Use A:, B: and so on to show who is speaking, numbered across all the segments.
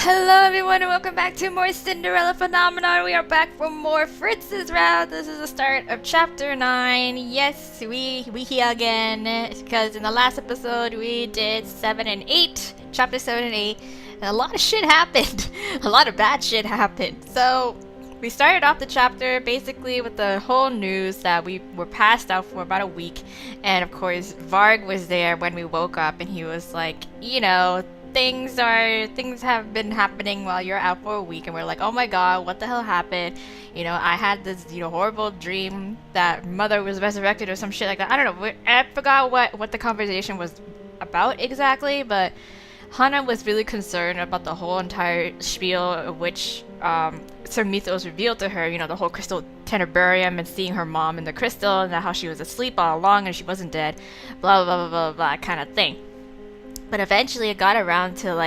A: Hello everyone and welcome back to more Cinderella Phenomenon. We are back for more Fritz's round. This is the start of chapter 9. Yes, we here again because in the last episode we did 7 and 8, chapter 7 and 8, and a lot of shit happened. A lot of bad shit happened. So we started off the chapter basically with the whole news that we were passed out for about a week, and of course Varg was there when we woke up and he was like, things have been happening while you're out for a week. And we're like, oh my god, what the hell happened? I had this horrible dream that mother was resurrected or some shit like that. I don't know, I forgot what the conversation was about exactly, but Hana was really concerned about the whole entire spiel of which Sir Mythos revealed to her, the whole crystal tenebrium and seeing her mom in the crystal and how she was asleep all along and she wasn't dead, blah blah blah blah blah kind of thing. But eventually it got around to,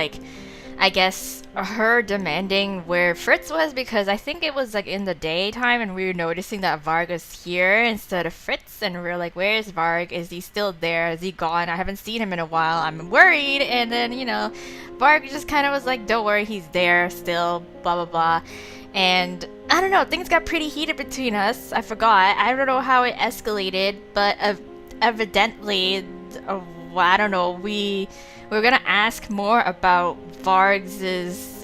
A: I guess, her demanding where Fritz was, because I think it was, in the daytime, and we were noticing that Varg was here instead of Fritz, and we were like, where is Varg? Is he still there? Is he gone? I haven't seen him in a while. I'm worried. And then, Varg just kind of was like, don't worry, he's there still, blah, blah, blah. And I don't know, things got pretty heated between us. I forgot. I don't know how it escalated, but evidently, I don't know, we're gonna ask more about Varg's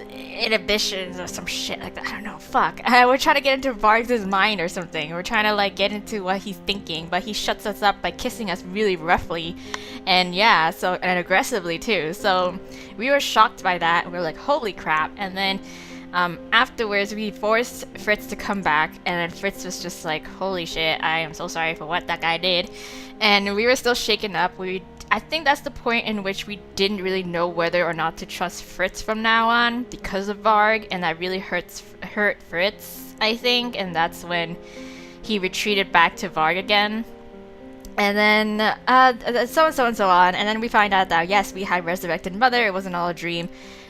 A: inhibitions or some shit like that. I don't know, fuck. We're trying to get into Varg's mind or something. We're trying to get into what he's thinking, but he shuts us up by kissing us really roughly and and aggressively too. So we were shocked by that and we were like, holy crap. And then afterwards we forced Fritz to come back, and then Fritz was just like, holy shit, I am so sorry for what that guy did. And we were still shaken up. I think that's the point in which we didn't really know whether or not to trust Fritz from now on because of Varg, and that really hurt Fritz, I think, and that's when he retreated back to Varg again. And then so on, and then we find out that yes, we had resurrected mother, it wasn't all a dream,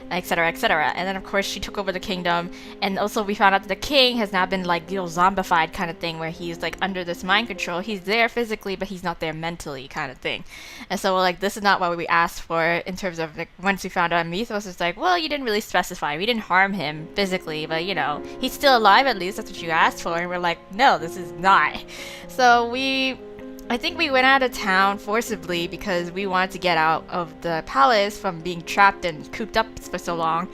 A: etc, etc. And then of course she took over the kingdom, and also we found out that the king has now been zombified kind of thing, where he's under this mind control. He's there physically but he's not there mentally kind of thing. And so we're like, this is not what we asked for in terms of once we found out Mythos was like, well, you didn't really specify, we didn't harm him physically, but he's still alive, at least that's what you asked for. And we're like, no, this is not. So I think we went out of town forcibly because we wanted to get out of the palace from being trapped and cooped up for so long.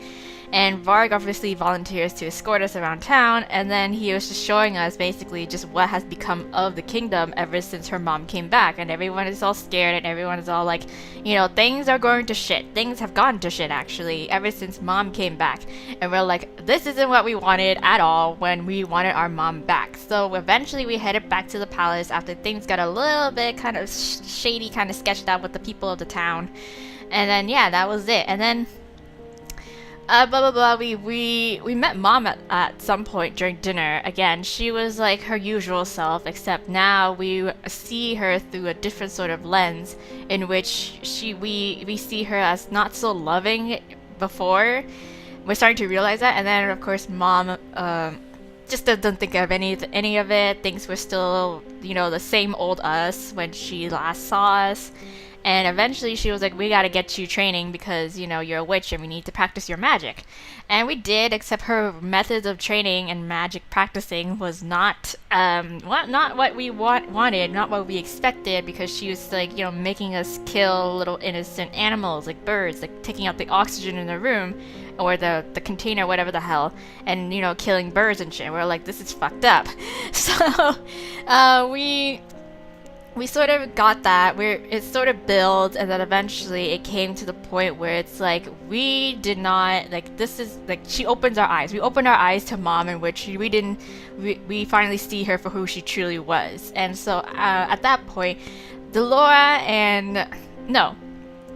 A: And Varg obviously volunteers to escort us around town, and then he was just showing us basically just what has become of the kingdom ever since her mom came back. And everyone is all scared, and everyone is all like, things are going to shit. Things have gone to shit, actually, ever since mom came back. And we're like, this isn't what we wanted at all when we wanted our mom back. So eventually we headed back to the palace after things got a little bit kind of shady, kind of sketched out with the people of the town. And then, that was it. And then blah blah blah, we met mom at some point during dinner. Again, she was like her usual self, except now we see her through a different sort of lens in which we see her as not so loving before. We're starting to realize that. And then of course mom just doesn't think of any of it, thinks we're still the same old us when she last saw us. And eventually she was like, we gotta get you training because, you're a witch and we need to practice your magic. And we did, except her methods of training and magic practicing was not what we wanted, not what we expected, because she was making us kill little innocent animals like birds, taking out the oxygen in the room or the container, whatever the hell, and killing birds and shit. We're like, this is fucked up. So we sort of got that, where it sort of built, and then eventually it came to the point where it's we did not, this is, she opens our eyes. We opened our eyes to mom, in which we finally see her for who she truly was. And so at that point,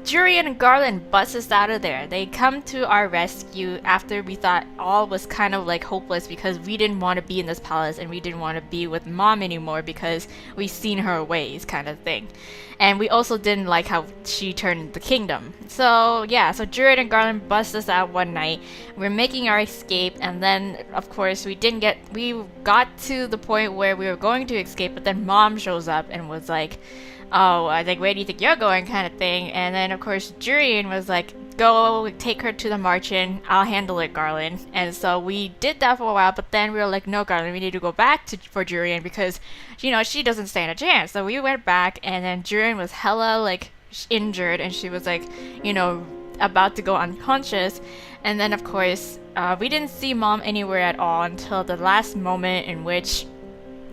A: Jurian and Garland bust us out of there. They come to our rescue after we thought all was kind of hopeless, because we didn't want to be in this palace and we didn't want to be with mom anymore because we've seen her ways kind of thing. And we also didn't like how she turned the kingdom. So Jurian and Garland bust us out one night. We're making our escape, and then of course we got to the point where we were going to escape, but then mom shows up and was like, oh, where do you think you're going kind of thing. And then of course Jurian was like, go take her to the marching. I'll handle it, Garland. And so we did that for a while, but then we were like, no, Garland, we need to go back for Jurian because, she doesn't stand a chance. So we went back, and then Jurian was hella, like, injured, and she was, like, about to go unconscious. And then, of course, we didn't see Mom anywhere at all until the last moment in which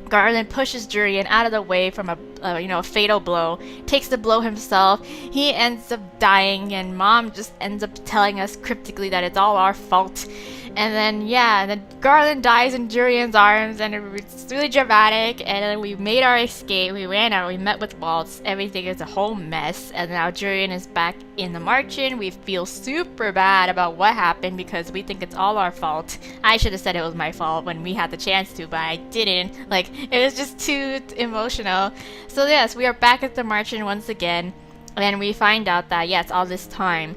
A: Garland pushes Jurian out of the way from a fatal blow, takes the blow himself. He ends up dying, and Mom just ends up telling us cryptically that it's all our fault. And then Garland dies in Jurian's arms, and it's really dramatic. And then we made our escape. We ran out. We met with Waltz. Everything is a whole mess. And now Jurian is back in the marching. We feel super bad about what happened because we think it's all our fault. I should have said it was my fault when we had the chance to, but I didn't. Like, it was just too emotional. So yes, we are back at the marching once again. And we find out that, yes, all this time,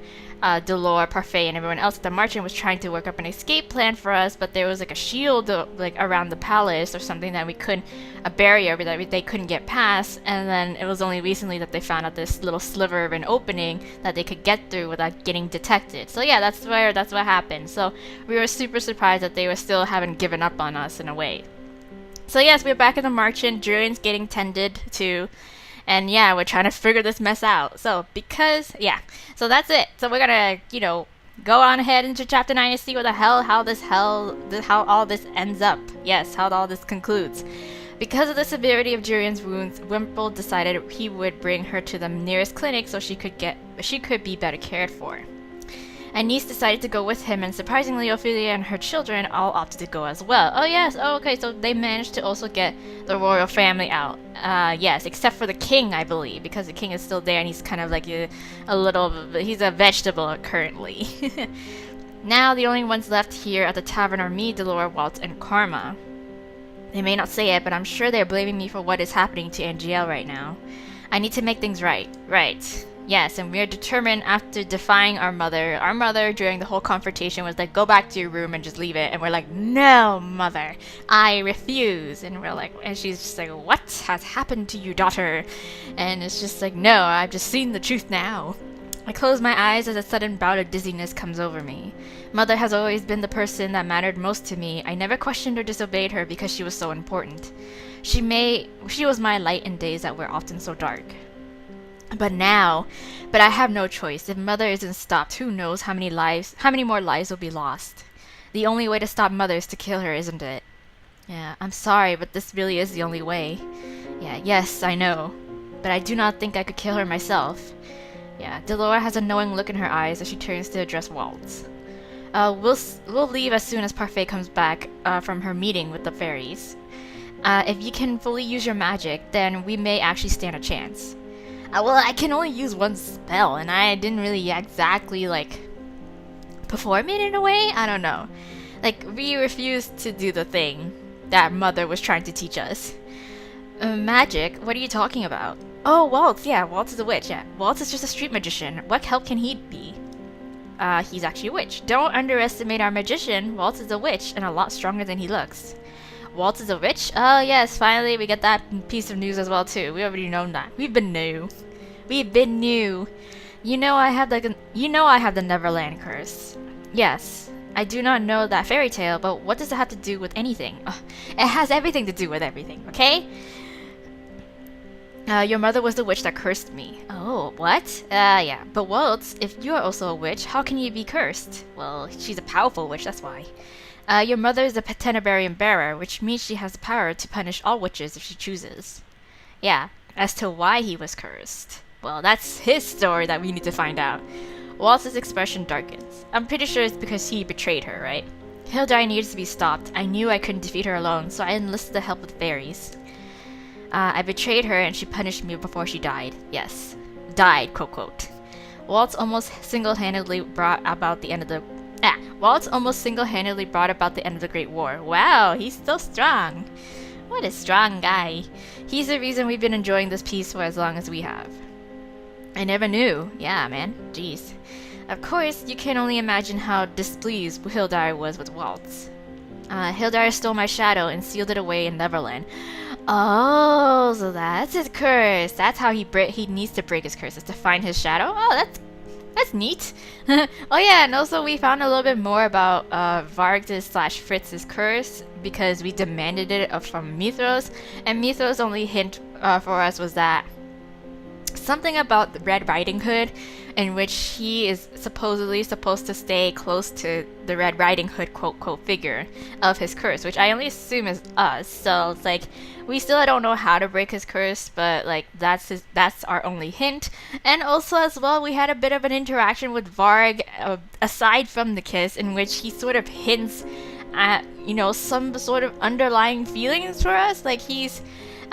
A: Delore, Parfait, and everyone else at the marching was trying to work up an escape plan for us, but there was like a shield around the palace or something that we couldn't, a barrier that they couldn't get past. And then it was only recently that they found out this little sliver of an opening that they could get through without getting detected. So yeah, that's what happened. So we were super surprised that they haven't given up on us in a way. So yes, we're back in the marching. Jurian's getting tended to. And yeah, we're trying to figure this mess out. So so that's it. So we're gonna, go on ahead into chapter 9 and see how all this ends up. Yes, how all this concludes. Because of the severity of Jurian's wounds, Wimple decided he would bring her to the nearest clinic so she could be better cared for. Anise decided to go with him, and surprisingly, Ophelia and her children all opted to go as well. Oh yes, okay, so they managed to also get the royal family out. Yes, except for the king, I believe, because the king is still there, and he's kind of like he's a vegetable currently. Now, the only ones left here at the tavern are me, Delore, Waltz, and Karma. They may not say it, but I'm sure they're blaming me for what is happening to Angiel right now. I need to make things right. Right. Yes, and we're determined after defying our mother. Our mother, during the whole confrontation, was like, go back to your room and just leave it. And we're like, no, mother, I refuse. And we're like, and she's just like, what has happened to you, daughter? And it's just like, no, I've just seen the truth now. I close my eyes as a sudden bout of dizziness comes over me. Mother has always been the person that mattered most to me. I never questioned or disobeyed her because she was so important. She was my light in days that were often so dark. But I have no choice. If Mother isn't stopped, who knows how many more lives will be lost. The only way to stop Mother is to kill her, isn't it? Yeah, I'm sorry, but this really is the only way. Yeah, yes, I know. But I do not think I could kill her myself. Yeah, Delora has a knowing look in her eyes as she turns to address Waltz. We'll leave as soon as Parfait comes back from her meeting with the fairies. If you can fully use your magic, then we may actually stand a chance. Well, I can only use one spell, and I didn't really exactly, perform it in a way? I don't know. We refused to do the thing that Mother was trying to teach us. Magic? What are you talking about? Oh, Waltz, yeah, Waltz is a witch, yeah. Waltz is just a street magician. What help can he be? He's actually a witch. Don't underestimate our magician. Waltz is a witch, and a lot stronger than he looks. Waltz is a witch? Oh yes, finally we get that piece of news as well too. We already know that. We've been new. You know I have the Neverland curse. Yes. I do not know that fairy tale, but what does it have to do with anything? It has everything to do with everything, okay? Your mother was the witch that cursed me. Oh, what? Yeah. But Waltz, if you're also a witch, how can you be cursed? Well, she's a powerful witch, that's why. Your mother is a Tenebarian bearer, which means she has the power to punish all witches if she chooses. Yeah, as to why he was cursed. Well, that's his story that we need to find out. Waltz's expression darkens. I'm pretty sure it's because he betrayed her, right? Hildar needs to be stopped. I knew I couldn't defeat her alone, so I enlisted the help of the fairies. I betrayed her and she punished me before she died. Yes. Died, quote quote. Waltz almost single-handedly brought about the end of the Great War. Wow, he's so strong. What a strong guy. He's the reason we've been enjoying this peace for as long as we have. I never knew. Yeah, man. Jeez. Of course, you can only imagine how displeased Hildar was with Waltz. Hildar stole my shadow and sealed it away in Neverland. Oh, so that's his curse. That's how he needs to break his curse, is to find his shadow? Oh, That's neat. Oh yeah, and also we found a little bit more about Varg's slash Fritz's curse because we demanded it from Mithros, and Mithros' only hint for us was that something about the Red Riding Hood, in which he is supposedly supposed to stay close to the Red Riding Hood quote figure of his curse, which I only assume is us. So it's like we still don't know how to break his curse, but like that's our only hint. And also as well, we had a bit of an interaction with Varg aside from the kiss, in which he sort of hints at some sort of underlying feelings for us. Like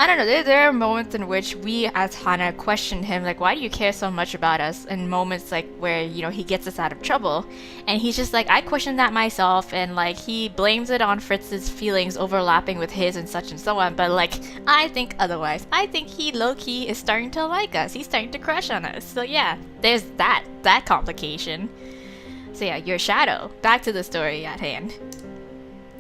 A: I don't know, there are moments in which we as Hana question him, like, why do you care so much about us? And moments like where, he gets us out of trouble. And he's just like, I question that myself, and like he blames it on Fritz's feelings overlapping with his and so on. But like, I think otherwise. I think he low-key is starting to like us. He's starting to crush on us. So yeah, there's that complication. So yeah, your shadow. Back to the story at hand.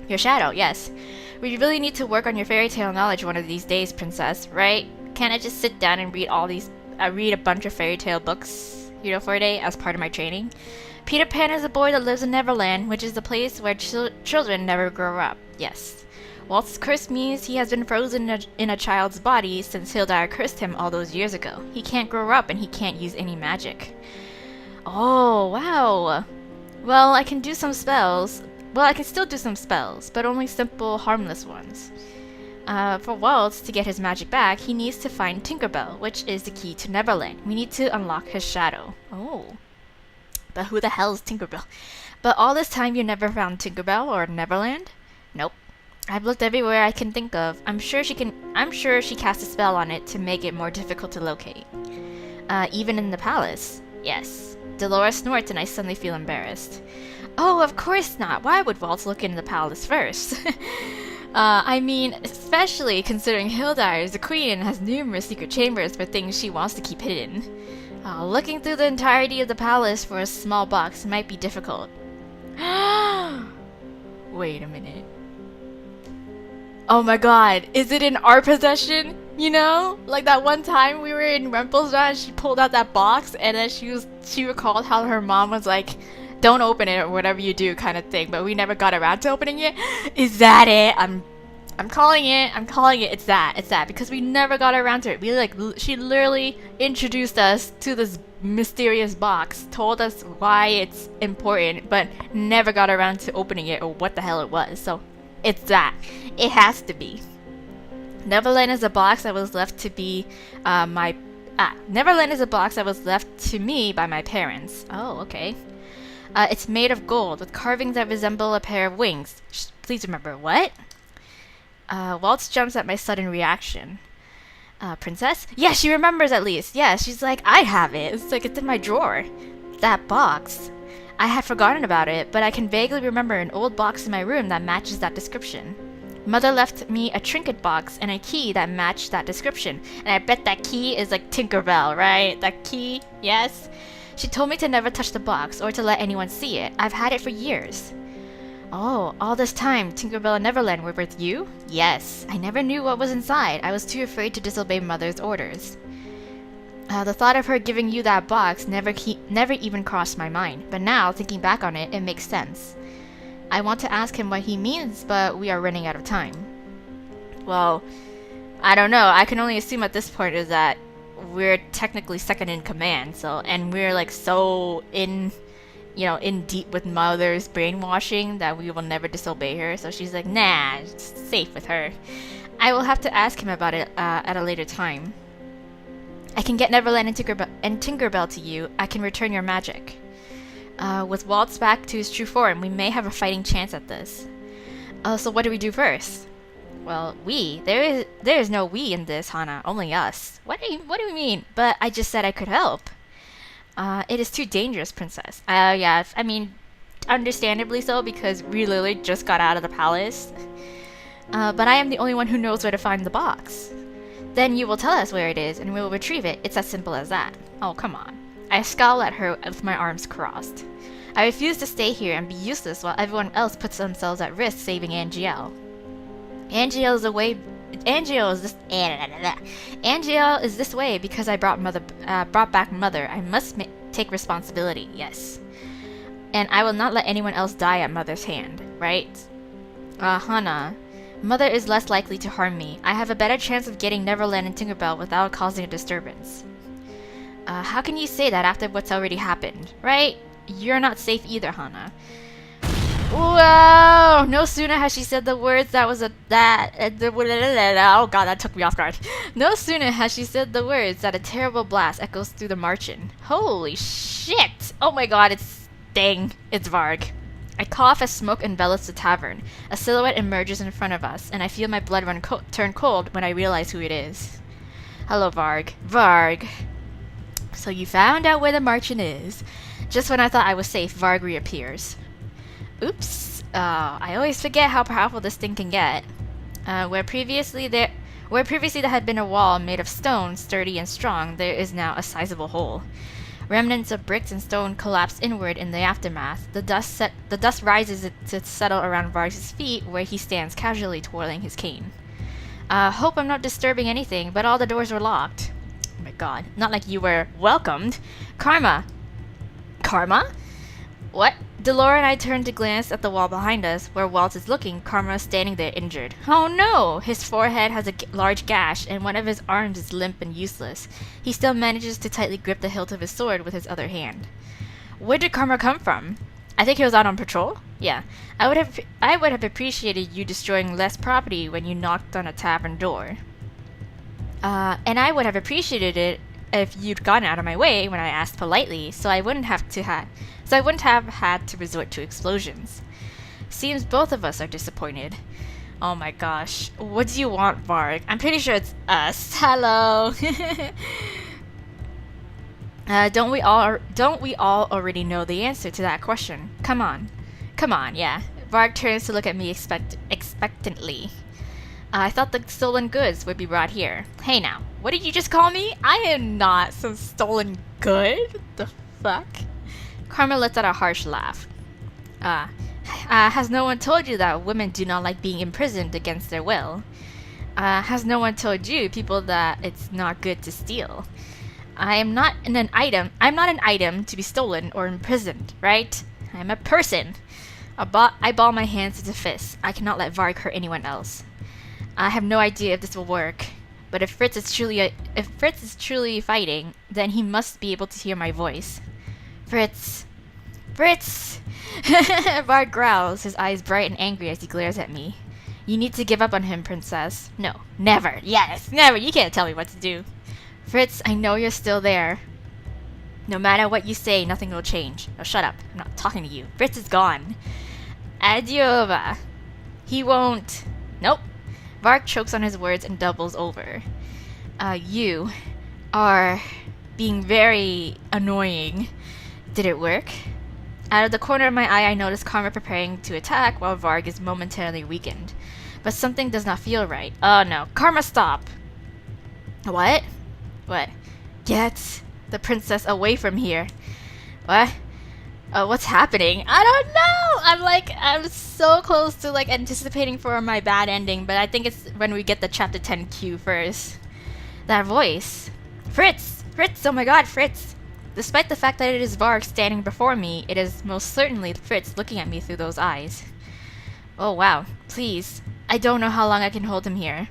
A: Your shadow, yes. We really need to work on your fairy tale knowledge one of these days, princess, right? Can't I just sit down and read read a bunch of fairy tale books, for a day as part of my training? Peter Pan is a boy that lives in Neverland, which is the place where children never grow up. Yes. Walt's curse means he has been frozen in a child's body since Hildar cursed him all those years ago. He can't grow up and he can't use any magic. Oh, wow. Well, I can do some spells. Well, I can still do some spells, but only simple, harmless ones. For Waltz to get his magic back, he needs to find Tinkerbell, which is the key to Neverland. We need to unlock his shadow. Oh. But who the hell is Tinkerbell? But all this time you never found Tinkerbell or Neverland? Nope. I've looked everywhere I can think of. I'm sure she cast a spell on it to make it more difficult to locate. Even in the palace. Yes. Dolores snorts and I suddenly feel embarrassed. Oh, of course not. Why would Waltz look into the palace first? I mean, especially considering Hildar is the queen and has numerous secret chambers for things she wants to keep hidden. Looking through the entirety of the palace for a small box might be difficult. Wait a minute. Oh my god, is it in our possession? Like that one time we were in Rempelsdorf, she pulled out that box and then she recalled how her mom was like, don't open it or whatever you do kind of thing, but we never got around to opening it. Is that it? I'm calling it. It's that because we never got around to it. She literally introduced us to this mysterious box, told us why it's important, but never got around to opening it or what the hell it was. So it's that. It has to be. Neverland is a box that was left to be Neverland is a box that was left to me by my parents. Oh, okay. It's made of gold with carvings that resemble a pair of wings. Please remember, what? Waltz jumps at my sudden reaction. Princess? Yeah, she remembers at least. Yeah, she's like, I have it. It's like, it's in my drawer. That box. I had forgotten about it, but I can vaguely remember an old box in my room that matches that description. Mother left me a trinket box and a key that matched that description. And I bet that key is like Tinkerbell, right? That key? Yes? She told me to never touch the box or to let anyone see it. I've had it for years. Oh, all this time, Tinkerbell and Neverland were with you? Yes. I never knew what was inside. I was too afraid to disobey Mother's orders. The thought of her giving you that box never even crossed my mind. But now, thinking back on it, it makes sense. I want to ask him what he means, but we are running out of time. Well, I don't know. I can only assume at this point is that we're technically second in command, and we're like so in deep with Mother's brainwashing that we will never disobey her. So she's like, nah, it's safe with her. I will have to ask him about it at a later time. I can get Neverland and Tinkerbell to you. I can return your magic. With Waltz back to his true form, we may have a fighting chance at this. So what do we do first? Well, we? There is no we in this, Hana. Only us. What do you mean? But I just said I could help. It is too dangerous, princess. Yeah, I mean, understandably so, because we literally just got out of the palace. But I am the only one who knows where to find the box. Then you will tell us where it is, and we will retrieve it. It's as simple as that. Oh, come on. I scowl at her with my arms crossed. I refuse to stay here and be useless while everyone else puts themselves at risk saving Angiel. Angiel is this way because I brought back Mother. I must take responsibility, yes. And I will not let anyone else die at Mother's hand, right? Hana. Mother is less likely to harm me. I have a better chance of getting Neverland and Tinkerbell without causing a disturbance. How can you say that after what's already happened, right? You're not safe either, Hana. Whoa! No sooner has she said the words oh god, that took me off guard. No sooner has she said the words that a terrible blast echoes through the margin. Holy shit! Oh my god, it's Varg. I cough as smoke envelops the tavern. A silhouette emerges in front of us, and I feel my blood turn cold when I realize who it is. Hello, Varg. Varg. So you found out where the margin is. Just when I thought I was safe, Varg reappears. Oops. I always forget how powerful this thing can get. Where previously there had been a wall made of stone, sturdy and strong, there is now a sizable hole. Remnants of bricks and stone collapse inward in the aftermath. The dust rises to settle around Varg's feet, where he stands casually twirling his cane. Hope I'm not disturbing anything, but all the doors were locked. Oh my god, not like you were welcomed. Karma? What? Delora and I turned to glance at the wall behind us, where Walt is looking. Karma is standing there injured. Oh no! His forehead has a large gash, and one of his arms is limp and useless. He still manages to tightly grip the hilt of his sword with his other hand. Where did Karma come from? I think he was out on patrol? Yeah. I would have appreciated you destroying less property when you knocked on a tavern door. And I would have appreciated it if you'd gone out of my way when I asked politely, so I wouldn't have had to resort to explosions. Seems both of us are disappointed. Oh my gosh. What do you want, Varg? I'm pretty sure it's us. Hello. Don't we all already know the answer to that question? Come on, yeah. Varg turns to look at me expectantly. I thought the stolen goods would be brought here. Hey now, what did you just call me? I am not some stolen good. The fuck? Karma lets out a harsh laugh. Has no one told you that women do not like being imprisoned against their will? Has no one told you people that it's not good to steal? I'm not an item to be stolen or imprisoned, right? I'm a person. I ball my hands into fists. I cannot let Varg hurt anyone else. I have no idea if this will work, but if Fritz is truly fighting, then he must be able to hear my voice. Fritz! Varg growls, his eyes bright and angry as he glares at me. You need to give up on him, princess. No, never. Yes, never. You can't tell me what to do. Fritz, I know you're still there. No matter what you say, nothing will change. Oh, shut up. I'm not talking to you. Fritz is gone. Adiova. He won't. Nope. Varg chokes on his words and doubles over. You are being very annoying. Did it work? Out of the corner of my eye, I notice Karma preparing to attack while Varg is momentarily weakened. But something does not feel right. Oh no. Karma, stop! What? What? Get the princess away from here. What? What's happening? I don't know! I'm so close to anticipating for my bad ending, but I think it's when we get the chapter 10 cue first. That voice. Fritz! Fritz! Oh my god, Fritz! Despite the fact that it is Varg standing before me, it is most certainly Fritz looking at me through those eyes. Oh wow, please. I don't know how long I can hold him here.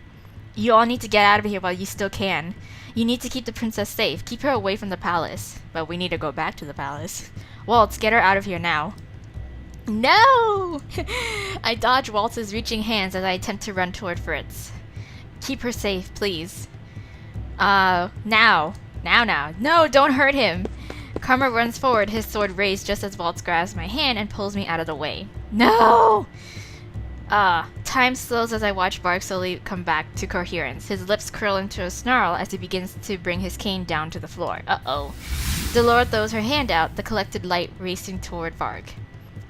A: You all need to get out of here while you still can. You need to keep the princess safe. Keep her away from the palace. But we need to go back to the palace. Waltz, get her out of here now. No! I dodge Waltz's reaching hands as I attempt to run toward Fritz. Keep her safe, please. Now. No, don't hurt him. Karma runs forward, his sword raised just as Waltz grabs my hand and pulls me out of the way. No! Time slows as I watch Varg slowly come back to coherence. His lips curl into a snarl as he begins to bring his cane down to the floor. Uh-oh. Delora throws her hand out, the collected light racing toward Varg.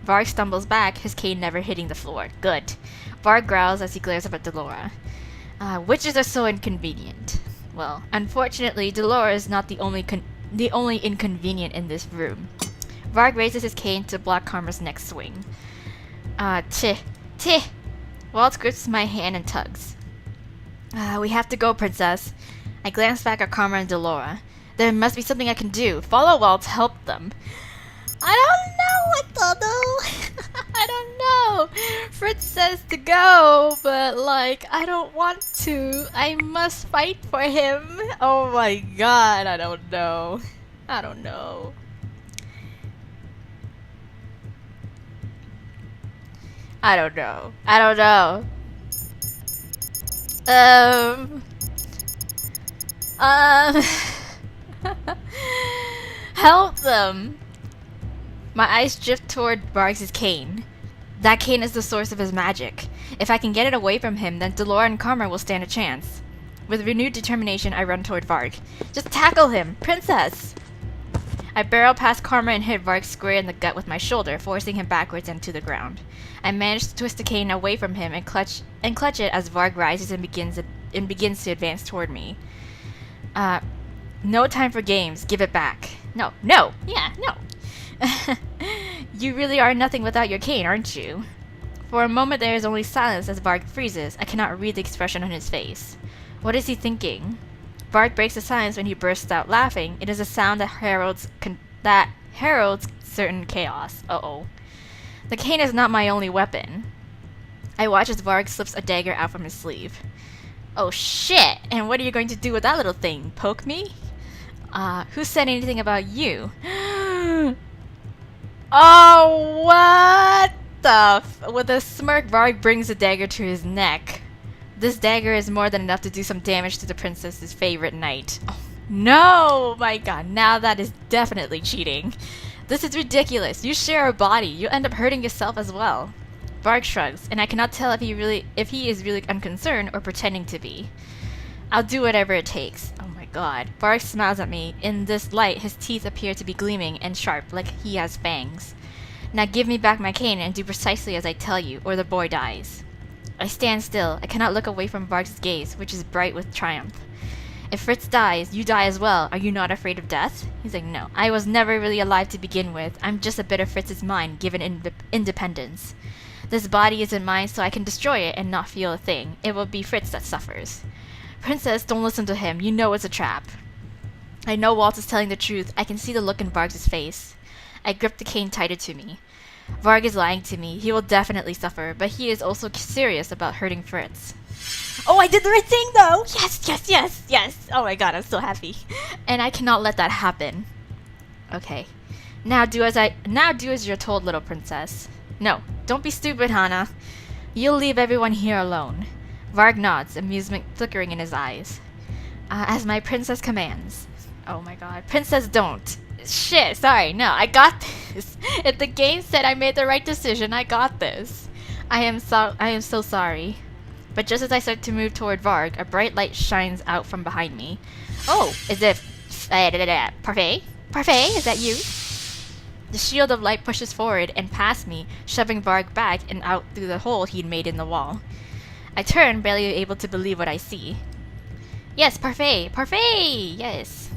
A: Varg stumbles back, his cane never hitting the floor. Good. Varg growls as he glares up at Delora. Witches are so inconvenient. Well, unfortunately, Delora is not the only inconvenient in this room. Varg raises his cane to block Karma's next swing. Tch. Walt grips my hand and tugs. We have to go, princess. I glance back at Karma and Delora. There must be something I can do. Follow well to help them. I don't know. I don't know. Fritz says to go, but like, I don't want to. I must fight for him. Oh my god, I don't know. I don't know. I don't know. I don't know. Help them. My eyes drift toward Varg's cane. That cane is the source of his magic. If I can get it away from him, then Delora and Karma will stand a chance. With renewed determination, I run toward Varg. Just tackle him, princess! I barrel past Karma and hit Varg square in the gut with my shoulder, forcing him backwards and to the ground. I manage to twist the cane away from him and clutch it as Varg rises and begins to advance toward me. No time for games. Give it back. No. Yeah, no. You really are nothing without your cane, aren't you? For a moment there is only silence as Varg freezes. I cannot read the expression on his face. What is he thinking? Varg breaks the silence when he bursts out laughing. It is a sound that heralds certain chaos. Uh-oh. The cane is not my only weapon. I watch as Varg slips a dagger out from his sleeve. Oh shit! And what are you going to do with that little thing? Poke me? Who said anything about you? Oh, what the With a smirk, Varg brings the dagger to his neck. This dagger is more than enough to do some damage to the princess's favorite knight. Oh, no! My god, now that is definitely cheating. This is ridiculous. You share a body. You end up hurting yourself as well. Varg shrugs, and I cannot tell if he is really unconcerned or pretending to be. I'll do whatever it takes. Oh my god. Varg smiles at me. In this light, his teeth appear to be gleaming and sharp, like he has fangs. Now give me back my cane and do precisely as I tell you, or the boy dies. I stand still. I cannot look away from Varg's gaze, which is bright with triumph. If Fritz dies, you die as well. Are you not afraid of death? He's like, no. I was never really alive to begin with. I'm just a bit of Fritz's mind, given independence. This body isn't mine, so I can destroy it and not feel a thing. It will be Fritz that suffers. Princess, don't listen to him. You know it's a trap. I know Walt is telling the truth. I can see the look in Varg's face. I grip the cane tighter to me. Varg is lying to me. He will definitely suffer, but he is also serious about hurting Fritz. Oh, I did the right thing, though! Yes! Oh my god, I'm so happy. And I cannot let that happen. Okay. Now do as you're told, little princess. No, don't be stupid, Hana. You'll leave everyone here alone. Varg nods, amusement flickering in his eyes. As my princess commands. Oh my god. Princess, don't. Shit, sorry, no, I got this. If the game said I made the right decision, I got this. I am so sorry. But just as I start to move toward Varg, a bright light shines out from behind me. Oh, is it Parfait? Parfait, is that you? The shield of light pushes forward and past me, shoving Varg back and out through the hole he'd made in the wall. I turn, barely able to believe what I see. Yes, Parfait! Parfait! Yes.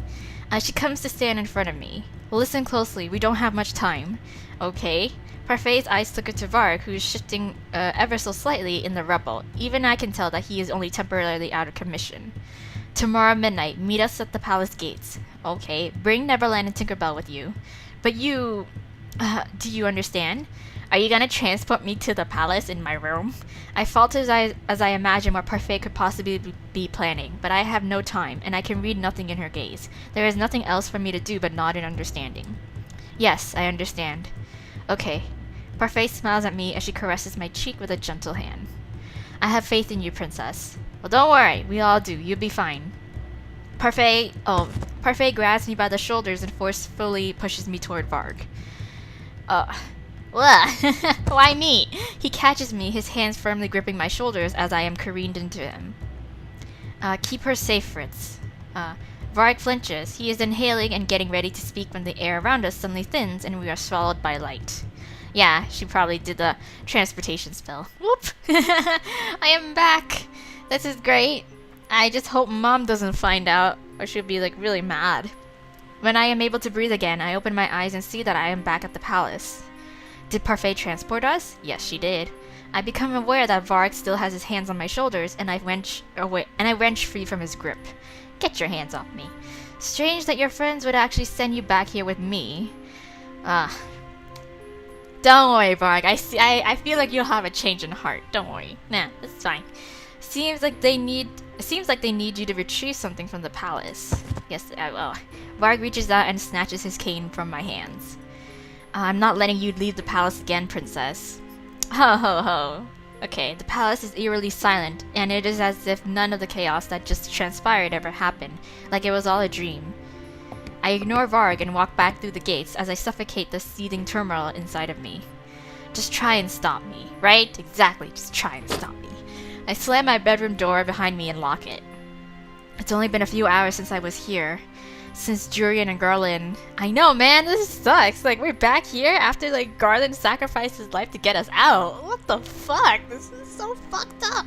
A: She comes to stand in front of me. Listen closely, we don't have much time. Okay. Parfait's eyes flicker to Varg, who is shifting ever so slightly in the rubble. Even I can tell that he is only temporarily out of commission. Tomorrow midnight, meet us at the palace gates. Okay, bring Neverland and Tinkerbell with you. But you... do you understand? Are you gonna transport me to the palace in my room? I falter as I imagine what Parfait could possibly be planning, but I have no time, and I can read nothing in her gaze. There is nothing else for me to do but nod in understanding. Yes, I understand. Okay. Parfait smiles at me as she caresses my cheek with a gentle hand. I have faith in you, princess. Well, don't worry. We all do. You'll be fine. Parfait grabs me by the shoulders and forcefully pushes me toward Varg. Why me? He catches me, his hands firmly gripping my shoulders as I am careened into him. Keep her safe, Fritz. Varg flinches. He is inhaling and getting ready to speak when the air around us suddenly thins and we are swallowed by light. Yeah, she probably did the transportation spell. Whoop! I am back! This is great. I just hope Mom doesn't find out, or she'll be like really mad. When I am able to breathe again, I open my eyes and see that I am back at the palace. Did Parfait transport us? Yes, she did. I become aware that Varg still has his hands on my shoulders, and I wrench free from his grip. Get your hands off me. Strange that your friends would actually send you back here with me. Ah. Don't worry, Varg. I feel like you'll have a change in heart. Don't worry. Nah, it's fine. Seems like they need you to retrieve something from the palace. Yes, I will. Varg reaches out and snatches his cane from my hands. I'm not letting you leave the palace again, princess. Ho ho ho. Okay, the palace is eerily silent, and it is as if none of the chaos that just transpired ever happened, like it was all a dream. I ignore Varg and walk back through the gates as I suffocate the seething turmoil inside of me. Just try and stop me, right? Exactly, just try and stop me. I slam my bedroom door behind me and lock it. It's only been a few hours since I was here. Since Jurian and Garland... I know, man, this sucks. Like, we're back here after, like, Garland sacrificed his life to get us out. What the fuck? This is so fucked up.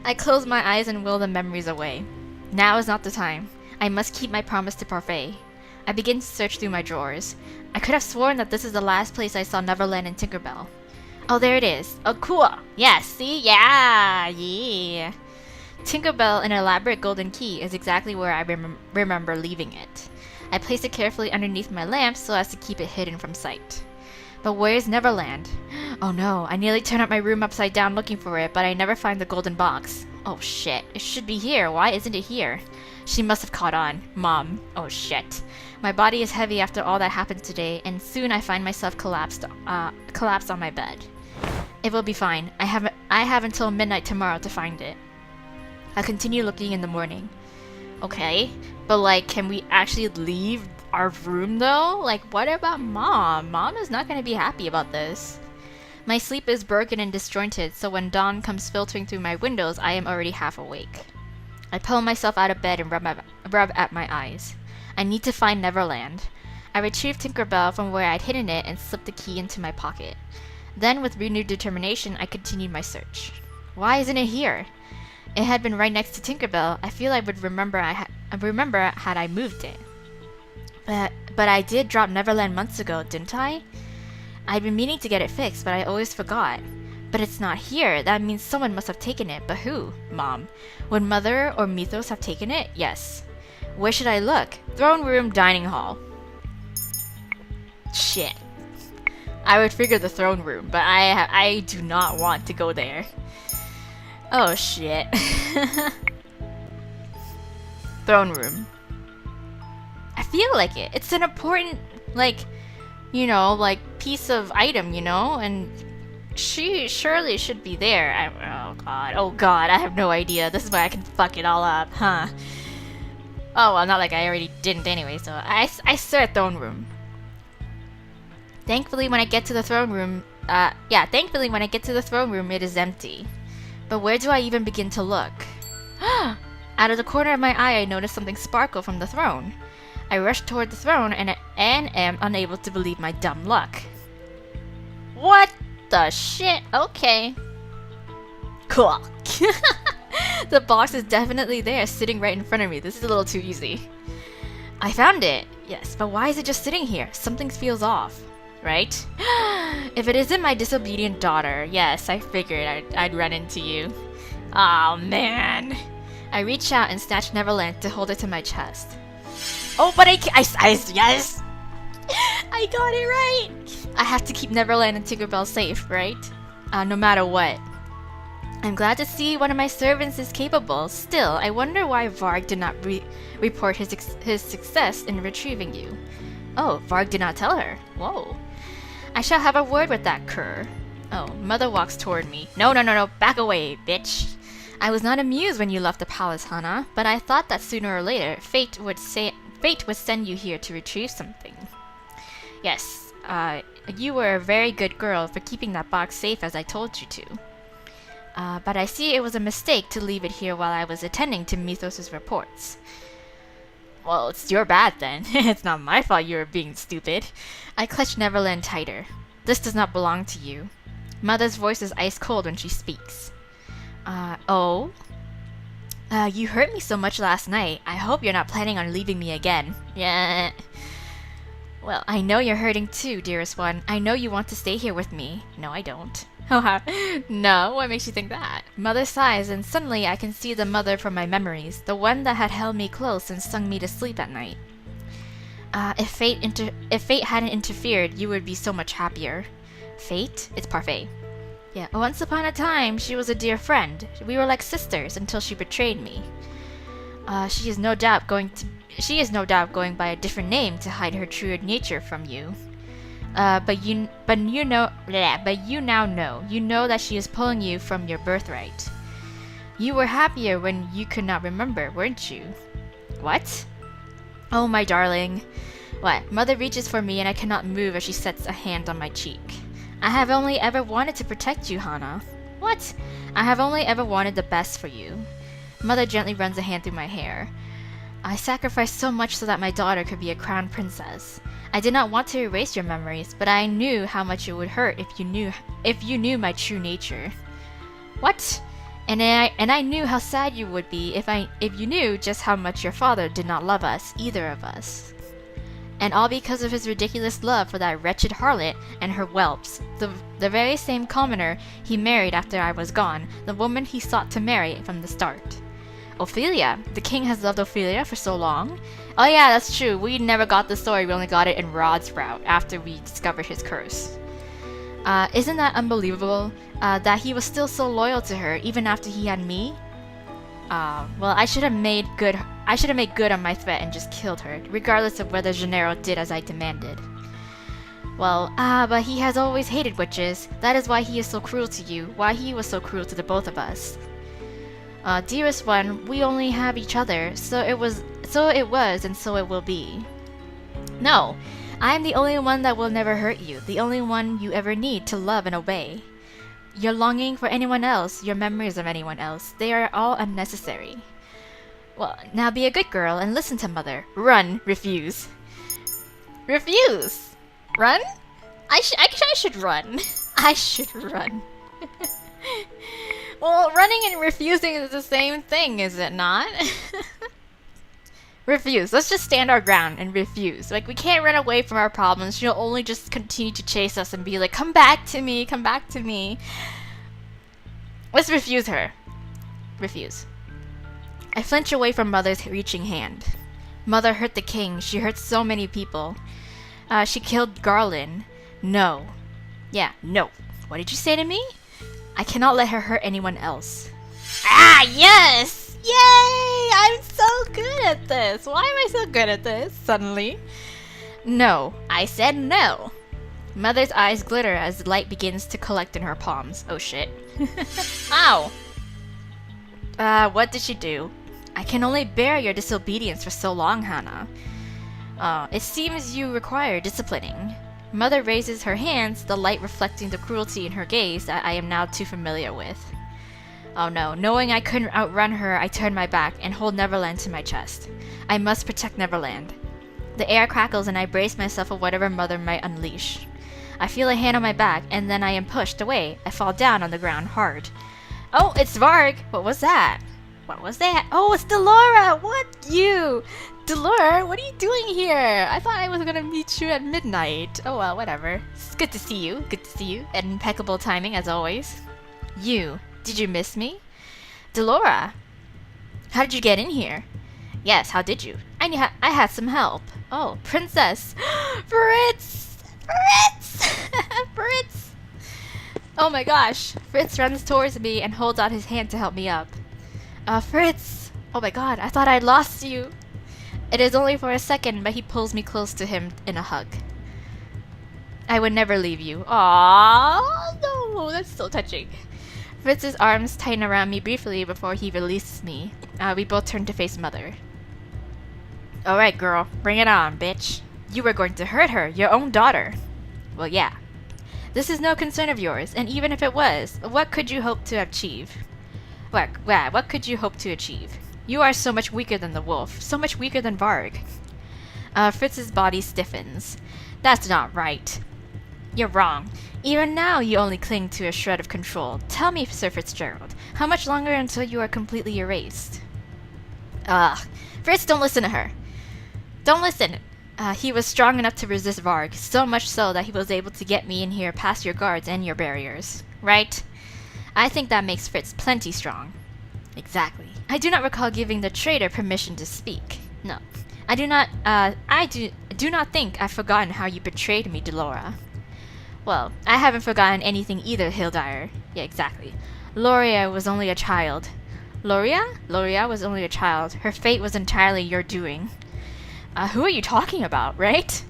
A: I close my eyes and will the memories away. Now is not the time. I must keep my promise to Parfait. I begin to search through my drawers. I could have sworn that this is the last place I saw Neverland and Tinkerbell. Oh, there it is. Oh, cool. Yes, see? Yeah. Tinkerbell, an elaborate golden key, is exactly where I remember leaving it. I place it carefully underneath my lamp so as to keep it hidden from sight. But where's Neverland? Oh no, I nearly turn up my room upside down looking for it, but I never find the golden box. Oh shit, it should be here. Why isn't it here? She must have caught on. Mom. Oh shit. My body is heavy after all that happened today, and soon I find myself collapsed on my bed. It will be fine. I have until midnight tomorrow to find it. I'll continue looking in the morning. Okay, but like, can we actually leave our room though? Like, what about Mom? Mom is not going to be happy about this. My sleep is broken and disjointed, so when dawn comes filtering through my windows, I am already half awake. I pull myself out of bed and rub at my eyes. I need to find Neverland. I retrieved Tinkerbell from where I'd hidden it and slipped the key into my pocket. Then, with renewed determination, I continued my search. Why isn't it here? It had been right next to Tinkerbell. I feel I would remember had I moved it. But I did drop Neverland months ago, didn't I? I'd been meaning to get it fixed, but I always forgot. But it's not here. That means someone must have taken it. But who? Mom. Would Mother or Mythos have taken it? Yes. Where should I look? Throne room, dining hall. Shit. I would figure the throne room, but I do not want to go there. Oh shit. Throne room. I feel like it. It's an important, like, you know, like, piece of item, you know? And she surely should be there. Oh god, I have no idea. This is why I can fuck it all up, huh? Oh, well, not like I already didn't anyway, so I search throne room. Thankfully, when I get to the throne room, it is empty. But where do I even begin to look? Out of the corner of my eye, I notice something sparkle from the throne. I rush toward the throne and am unable to believe my dumb luck. What the shit? Okay. Cool. The box is definitely there, sitting right in front of me. This is a little too easy. I found it! Yes, but why is it just sitting here? Something feels off. Right? If it isn't my disobedient daughter, yes, I figured I'd run into you. Aw, man. I reach out and snatch Neverland to hold it to my chest. Oh, but yes! I got it right! I have to keep Neverland and Tinkerbell safe, right? No matter what. I'm glad to see one of my servants is capable. Still, I wonder why Varg did not report his success in retrieving you. Oh, Varg did not tell her. Whoa. I shall have a word with that cur. Oh, Mother walks toward me. No, back away, bitch. I was not amused when you left the palace, Hana, but I thought that sooner or later, fate would send you here to retrieve something. Yes, you were a very good girl for keeping that box safe as I told you to. But I see it was a mistake to leave it here while I was attending to Mythos' reports. Well, it's your bad then. It's not my fault you were being stupid. I clutch Neverland tighter. This does not belong to you. Mother's voice is ice cold when she speaks. Oh? You hurt me so much last night. I hope you're not planning on leaving me again. Yeah. Well, I know you're hurting too, dearest one. I know you want to stay here with me. No, I don't. Oh, no, what makes you think that? Mother sighs, and suddenly I can see the mother from my memories, the one that had held me close and sung me to sleep at night. If fate hadn't interfered, you would be so much happier. Fate? It's parfait. Yeah, once upon a time, she was a dear friend. We were like sisters until she betrayed me. She is no doubt going by a different name to hide her true nature from you. But you now know. You know that she is pulling you from your birthright. You were happier when you could not remember, weren't you? What? Oh, my darling. What? Mother reaches for me and I cannot move as she sets a hand on my cheek. I have only ever wanted to protect you, Hana. What? I have only ever wanted the best for you. Mother gently runs a hand through my hair. I sacrificed so much so that my daughter could be a crown princess. I did not want to erase your memories, but I knew how much it would hurt if you knew my true nature. What? And I knew how sad you would be if you knew just how much your father did not love us, either of us. And all because of his ridiculous love for that wretched harlot and her whelps, the very same commoner he married after I was gone, the woman he sought to marry from the start. Ophelia? The king has loved Ophelia for so long? Oh yeah, that's true. We never got the story. We only got it in Rod's route after we discovered his curse. Isn't that unbelievable? That he was still so loyal to her even after he had me? Well, I should have made good on my threat and just killed her, regardless of whether Gennaro did as I demanded. Well, but he has always hated witches. That is why he is so cruel to you, why he was so cruel to the both of us. Dearest one, we only have each other, so it was, and so it will be. No, I am the only one that will never hurt you, the only one you ever need to love and obey. Your longing for anyone else, your memories of anyone else, they are all unnecessary. Well, now be a good girl and listen to mother. Run, refuse. Refuse? Run? I should run. I should run. Well, running and refusing is the same thing, is it not? Refuse. Let's just stand our ground and refuse. Like, we can't run away from our problems. She'll only just continue to chase us and be like, come back to me, come back to me. Let's refuse her. Refuse. I flinch away from Mother's reaching hand. Mother hurt the king. She hurt so many people. She killed Garland. No. Yeah, no. What did you say to me? I cannot let her hurt anyone else. Ah, yes! Yay! I'm so good at this. Why am I so good at this, suddenly? No. I said no. Mother's eyes glitter as light begins to collect in her palms. Oh shit. Ow! What did she do? I can only bear your disobedience for so long, Hana. It seems you require disciplining. Mother raises her hands, the light reflecting the cruelty in her gaze that I am now too familiar with. Oh no, knowing I couldn't outrun her, I turn my back and hold Neverland to my chest. I must protect Neverland. The air crackles and I brace myself for whatever Mother might unleash. I feel a hand on my back and then I am pushed away. I fall down on the ground hard. Oh, it's Varg! What was that? What was that? Oh, it's Delora! What? You! Delora, what are you doing here? I thought I was gonna meet you at midnight. Oh well, whatever. It's good to see you. Good to see you. And impeccable timing, as always. You. Did you miss me? Delora! How did you get in here? Yes, how did you? I had some help. Oh, Princess! Fritz! Fritz! Fritz! Oh my gosh. Fritz runs towards me and holds out his hand to help me up. Fritz! Oh my god, I thought I'd lost you. It is only for a second, but he pulls me close to him in a hug. I would never leave you. Aww, no, that's so touching. Fritz's arms tighten around me briefly before he releases me. We both turn to face Mother. Alright, girl, bring it on, bitch. You were going to hurt her, your own daughter. Well, yeah. This is no concern of yours, and even if it was, what could you hope to achieve? What could you hope to achieve? You are so much weaker than the wolf, so much weaker than Varg. Fritz's body stiffens. That's not right. You're wrong. Even now you only cling to a shred of control. Tell me, Sir Fitzgerald, how much longer until you are completely erased? Fritz, don't listen to her. Don't listen. He was strong enough to resist Varg, so much so that he was able to get me in here past your guards and your barriers. right? I think that makes Fritz plenty strong. Exactly. I do not recall giving the traitor permission to speak. No. I do not think I've forgotten how you betrayed me, Delora. Well, I haven't forgotten anything either, Hildire. Yeah, exactly. Loria was only a child. Loria? Loria was only a child. Her fate was entirely your doing. Who are you talking about, right?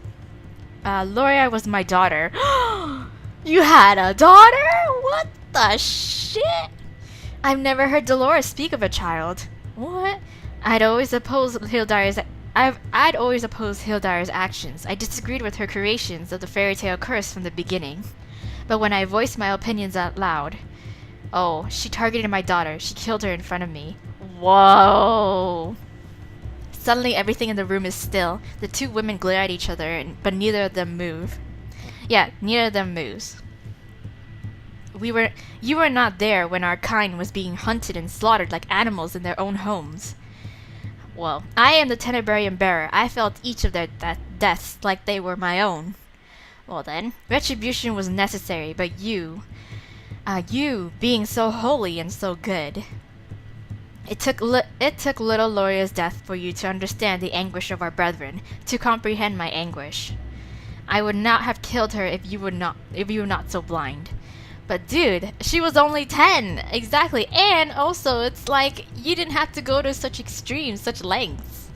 A: Loria was my daughter. You had a daughter? What the shit? I've never heard Dolores speak of a child. What? I'd always opposed Hildire's actions. I disagreed with her creations of the fairy tale curse from the beginning. But when I voiced my opinions out loud... Oh, she targeted my daughter. She killed her in front of me. Whoa! Suddenly everything in the room is still. The two women glare at each other, but neither of them move. Yeah, neither of them moves. You were not there when our kind was being hunted and slaughtered like animals in their own homes. Well, I am the Tenebrarian bearer. I felt each of their deaths like they were my own. Well then, retribution was necessary, but you being so holy and so good. It took little Loria's death for you to understand the anguish of our brethren, to comprehend my anguish. I would not have killed her if you were not so blind. But dude, she was only 10! Exactly, and also it's like, you didn't have to go to such extremes, such lengths.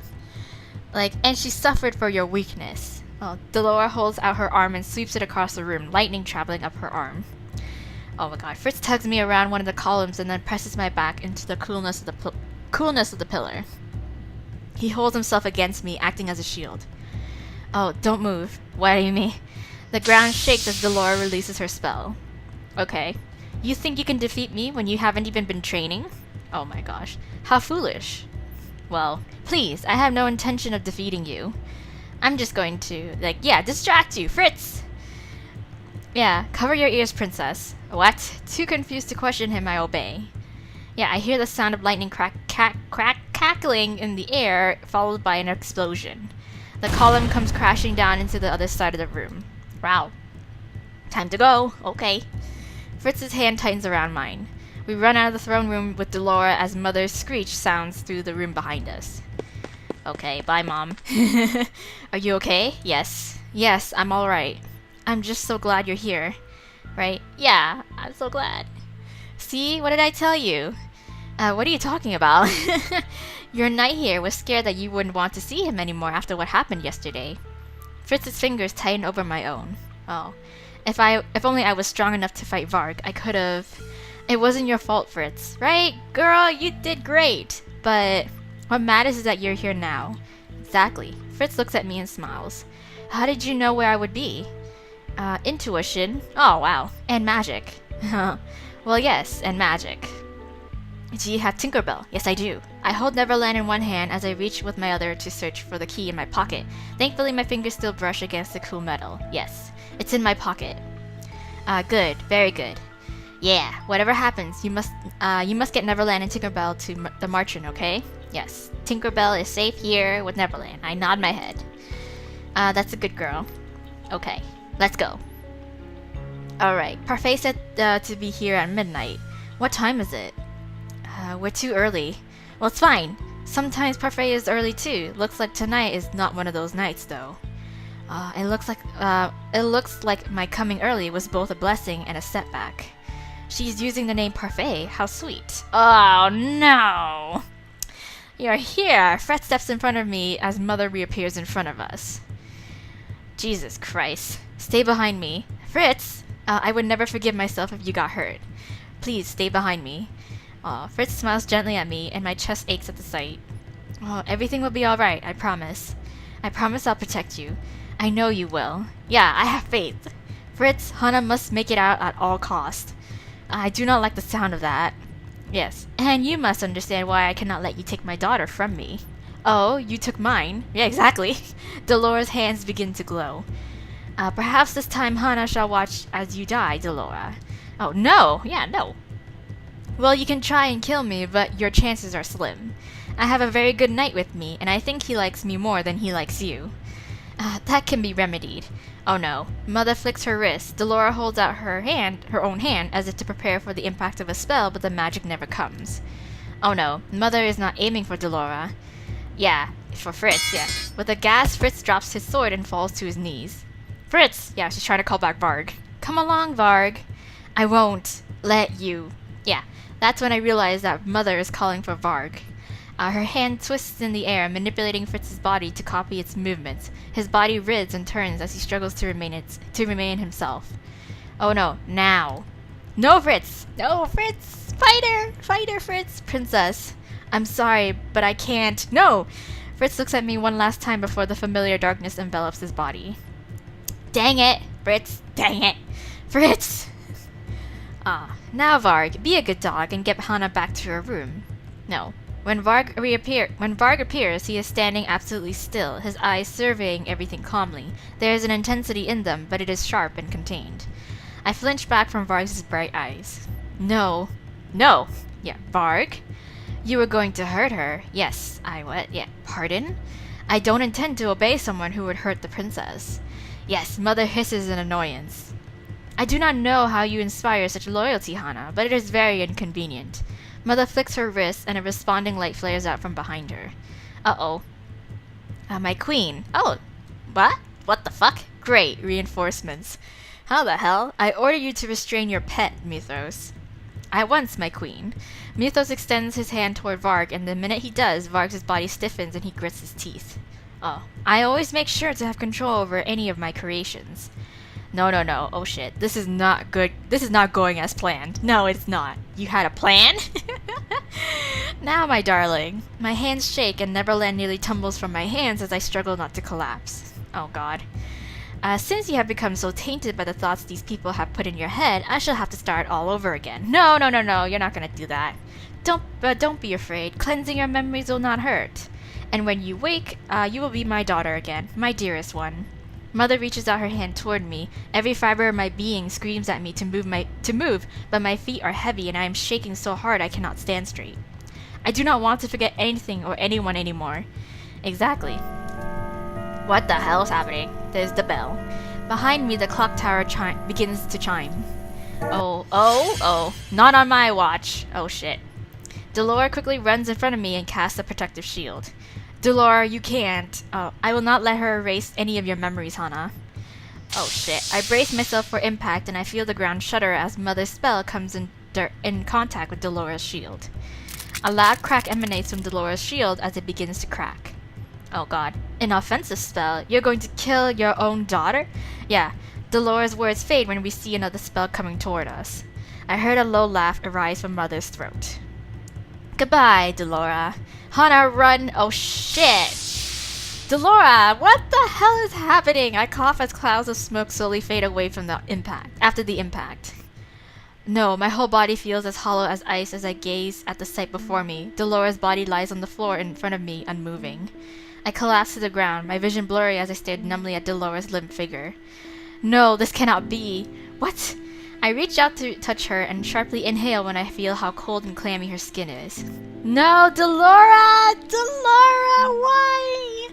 A: Like, and she suffered for your weakness. Oh, Delora holds out her arm and sweeps it across the room, lightning traveling up her arm. Oh my god, Fritz tugs me around one of the columns and then presses my back into the coolness of the pillar. He holds himself against me, acting as a shield. Oh, don't move. Worry me. The ground shakes as Delora releases her spell. Okay. You think you can defeat me when you haven't even been training? Oh my gosh. How foolish. Well, please, I have no intention of defeating you. I'm just going to, distract you, Fritz! Yeah, cover your ears, princess. What? Too confused to question him, I obey. Yeah, I hear the sound of lightning crackling in the air, followed by an explosion. The column comes crashing down into the other side of the room. Wow. Time to go. Okay. Fritz's hand tightens around mine. We run out of the throne room with Delora as Mother's screech sounds through the room behind us. Okay, bye, Mom. Are you okay? Yes. Yes, I'm alright. I'm just so glad you're here. Right? Yeah, I'm so glad. See? What did I tell you? What are you talking about? Your knight here was scared that you wouldn't want to see him anymore after what happened yesterday. Fritz's fingers tighten over my own. Oh. If only I was strong enough to fight Varg, I could've... It wasn't your fault, Fritz. Right? Girl, you did great. But what matters is that you're here now. Exactly. Fritz looks at me and smiles. How did you know where I would be? Intuition. Oh, wow. And magic. Well, yes, and magic. Do you have Tinkerbell? Yes, I do. I hold Neverland in one hand as I reach with my other to search for the key in my pocket. Thankfully, my fingers still brush against the cool metal. Yes, it's in my pocket. Good. Very good. Yeah, whatever happens, you must get Neverland and Tinkerbell to the Marchand, okay? Yes, Tinkerbell is safe here with Neverland. I nod my head. That's a good girl. Okay, let's go. Alright, Parfait said to be here at midnight. What time is it? We're too early. Well, it's fine. Sometimes Parfait is early too. Looks like tonight is not one of those nights, though. It looks like my coming early was both a blessing and a setback. She's using the name Parfait. How sweet. Oh no! You're here! Fred steps in front of me as Mother reappears in front of us. Jesus Christ. Stay behind me. Fritz! I would never forgive myself if you got hurt. Please, stay behind me. Fritz smiles gently at me, and my chest aches at the sight. Everything will be alright, I promise. I promise I'll protect you. I know you will. Yeah, I have faith. Fritz, Hana must make it out at all cost. I do not like the sound of that. Yes, and you must understand why I cannot let you take my daughter from me. Oh, you took mine? Yeah, exactly. Delora's hands begin to glow. Perhaps this time Hana shall watch as you die, Delora. Oh, no! Yeah, no. Well, you can try and kill me, but your chances are slim. I have a very good knight with me, and I think he likes me more than he likes you. That can be remedied. Oh no. Mother flicks her wrist. Delora holds out her own hand, as if to prepare for the impact of a spell, but the magic never comes. Oh no. Mother is not aiming for Delora. Yeah, for Fritz, yeah. With a gasp, Fritz drops his sword and falls to his knees. Fritz! Yeah, she's trying to call back Varg. Come along, Varg. I won't let you. Yeah, that's when I realize that Mother is calling for Varg. Her hand twists in the air, manipulating Fritz's body to copy its movements. His body writhes and turns as he struggles to remain himself. Oh no, now. No, Fritz! No, Fritz! Fighter, Fritz! Princess. I'm sorry, but I can't. No! Fritz looks at me one last time before the familiar darkness envelops his body. Dang it, Fritz! Dang it! Fritz! Now Varg, be a good dog and get Hana back to her room. No. When Varg appears, he is standing absolutely still, his eyes surveying everything calmly. There is an intensity in them, but it is sharp and contained. I flinch back from Varg's bright eyes. No. Yeah, Varg? You were going to hurt her. Yes, I what? Yeah, pardon? I don't intend to obey someone who would hurt the princess. Yes, Mother hisses in annoyance. I do not know how you inspire such loyalty, Hana, but it is very inconvenient. Mother flicks her wrist, and a responding light flares out from behind her. Uh-oh. My queen. Oh, what? What the fuck? Great, reinforcements. How the hell? I order you to restrain your pet, Mythos. At once, my queen. Mythos extends his hand toward Varg, and the minute he does, Varg's body stiffens and he grits his teeth. Oh, I always make sure to have control over any of my creations. No. Oh shit. This is not good. This is not going as planned. No, it's not. You had a plan? Now, my darling. My hands shake and Neverland nearly tumbles from my hands as I struggle not to collapse. Oh god. Since you have become so tainted by the thoughts these people have put in your head, I shall have to start all over again. No. You're not gonna do that. Don't be afraid. Cleansing your memories will not hurt. And when you wake, you will be my daughter again, my dearest one. Mother reaches out her hand toward me. Every fiber of my being screams at me to move, but my feet are heavy and I am shaking so hard I cannot stand straight. I do not want to forget anything or anyone anymore. Exactly. What the hell is happening? There's the bell. Behind me, the clock tower begins to chime. Oh, not on my watch. Oh shit. Delora quickly runs in front of me and casts a protective shield. Delora, you can't. Oh, I will not let her erase any of your memories, Hana. Oh shit. I brace myself for impact and I feel the ground shudder as Mother's spell comes in contact with Delora's shield. A loud crack emanates from Delora's shield as it begins to crack. Oh god. An offensive spell? You're going to kill your own daughter? Yeah. Delora's words fade when we see another spell coming toward us. I heard a low laugh arise from Mother's throat. Goodbye, Delora. Hana, run! Oh shit! Delora, what the hell is happening? I cough as clouds of smoke slowly fade away from after the impact. No, my whole body feels as hollow as ice as I gaze at the sight before me. Delora's body lies on the floor in front of me, unmoving. I collapse to the ground, my vision blurry as I stared numbly at Delora's limp figure. No, this cannot be. What? I reach out to touch her and sharply inhale when I feel how cold and clammy her skin is. No, Delora! Delora, why?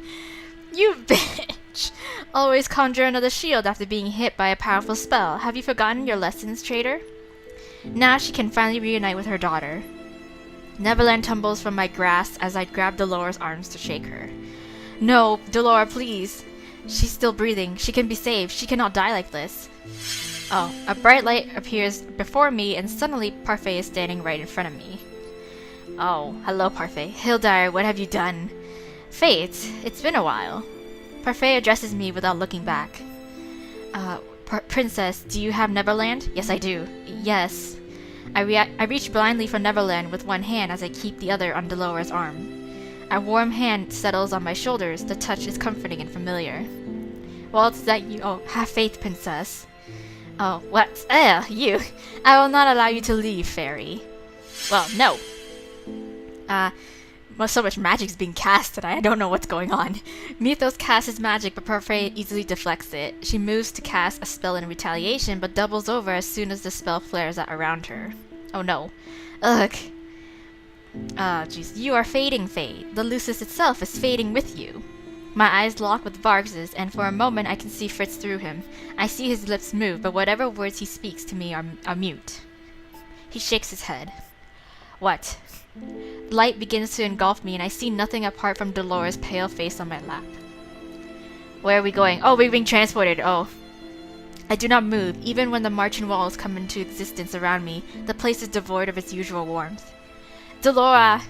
A: You bitch! Always conjure another shield after being hit by a powerful spell. Have you forgotten your lessons, traitor? Now she can finally reunite with her daughter. Neverland tumbles from my grasp as I grab Delora's arms to shake her. No, Delora, please. She's still breathing. She can be saved. She cannot die like this. Oh, a bright light appears before me and suddenly Parfait is standing right in front of me. Oh, hello Parfait. Hildire, what have you done? Fate, it's been a while. Parfait addresses me without looking back. Princess, do you have Neverland? Yes, I do. Yes. I reach blindly for Neverland with one hand as I keep the other on Delora's arm. A warm hand settles on my shoulders. The touch is comforting and familiar. Well, it's that you... Oh, have faith, princess. Oh, what? You. I will not allow you to leave, fairy. Well, no. Well, so much magic's being cast today, I don't know what's going on. Mythos casts his magic, but Parfait easily deflects it. She moves to cast a spell in retaliation, but doubles over as soon as the spell flares out around her. Oh no. Ugh. Ah, jeez. You are fading, Fade. The Lucis itself is fading with you. My eyes lock with Varg's, and for a moment I can see Fritz through him. I see his lips move, but whatever words he speaks to me are mute. He shakes his head. What? Light begins to engulf me, and I see nothing apart from Dolores' pale face on my lap. Where are we going? Oh, we're being transported. Oh. I do not move. Even when the marching walls come into existence around me, the place is devoid of its usual warmth. Delora!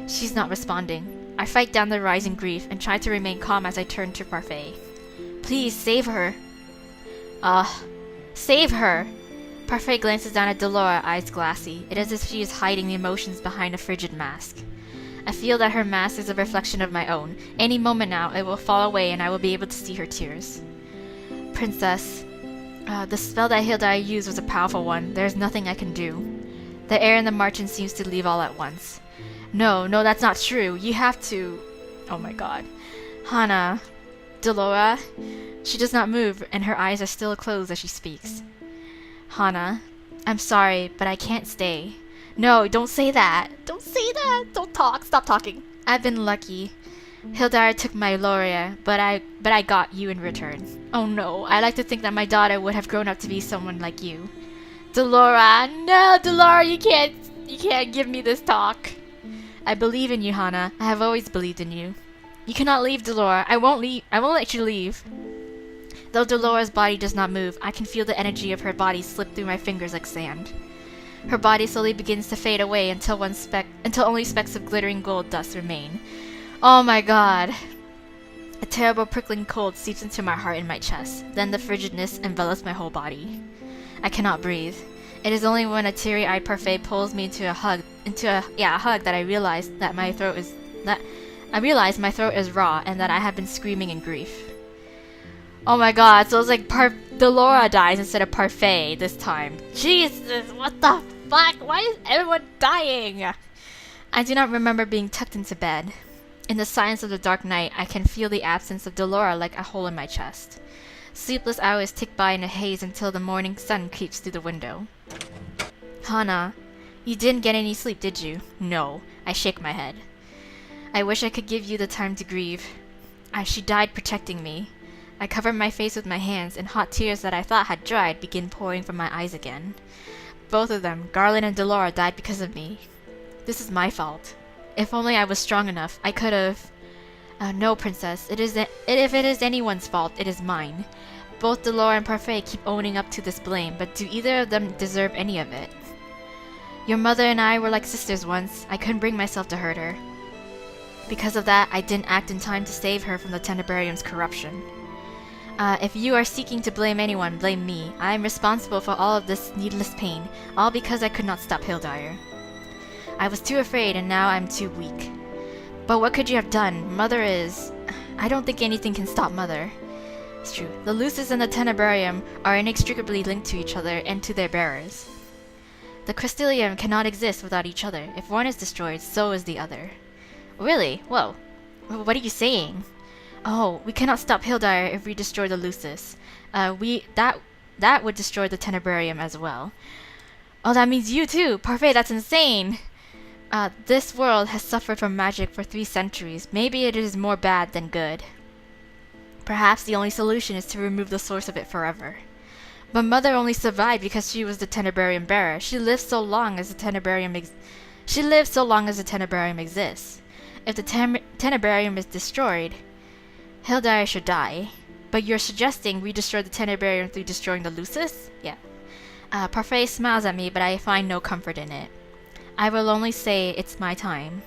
A: She's not responding. I fight down the rising grief and try to remain calm as I turn to Parfait. Please, save her. Save her! Parfait glances down at Delora, eyes glassy. It is as if she is hiding the emotions behind a frigid mask. I feel that her mask is a reflection of my own. Any moment now, it will fall away and I will be able to see her tears. Princess, the spell that Hildare used was a powerful one. There is nothing I can do. The air in the margin seems to leave all at once. No, that's not true. You have to... Oh my god. Hana. Delora. She does not move, and her eyes are still closed as she speaks. Hana, I'm sorry, but I can't stay. No, don't say that. Don't say that. Don't talk. Stop talking. I've been lucky. Hildare took my Loria, but I got you in return. Oh no, I like to think that my daughter would have grown up to be someone like you. Delora, no, Delora, you can't give me this talk. I believe in you, Hana. I have always believed in you. You cannot leave, Delora. I won't let you leave. Though Delora's body does not move, I can feel the energy of her body slip through my fingers like sand. Her body slowly begins to fade away until only specks of glittering gold dust remain. Oh my god. A terrible prickling cold seeps into my heart and my chest. Then the frigidness envelops my whole body. I cannot breathe. It is only when a teary-eyed Parfait pulls me into a hug that I realize that my throat is raw and that I have been screaming in grief. Oh my god, so it's like Delora dies instead of Parfait this time. Jesus, what the fuck? Why is everyone dying? I do not remember being tucked into bed. In the silence of the dark night, I can feel the absence of Delora like a hole in my chest. Sleepless hours tick by in a haze until the morning sun creeps through the window. Hana, you didn't get any sleep, did you? No. I shake my head. I wish I could give you the time to grieve. She died protecting me. I cover my face with my hands, and hot tears that I thought had dried begin pouring from my eyes again. Both of them, Garland and Delora, died because of me. This is my fault. If only I was strong enough, I could have... no, Princess. If it is anyone's fault, it is mine. Both Delora and Parfait keep owning up to this blame, but do either of them deserve any of it? Your mother and I were like sisters once. I couldn't bring myself to hurt her. Because of that, I didn't act in time to save her from the Tenebrarium's corruption. If you are seeking to blame anyone, blame me. I am responsible for all of this needless pain, all because I could not stop Hildare. I was too afraid, and now I'm too weak. But what could you have done? Mother is... I don't think anything can stop Mother. It's true. The Lucis and the Tenebrarium are inextricably linked to each other and to their bearers. The Crystallium cannot exist without each other. If one is destroyed, so is the other. Really? Whoa. What are you saying? Oh, we cannot stop Hildare if we destroy the Lucis. That would destroy the Tenebrarium as well. Oh, that means you too! Parfait, that's insane! This world has suffered from magic for 3 centuries. Maybe it is more bad than good. Perhaps the only solution is to remove the source of it forever. But Mother only survived because she was the Tenebrarium bearer. She lived so long as the Tenebrarium exists. If the Tenebrarium is destroyed, Hildare should die. But you're suggesting we destroy the Tenebrarium through destroying the Lucis? Yeah. Parfait smiles at me, but I find no comfort in it. I will only say it's my time.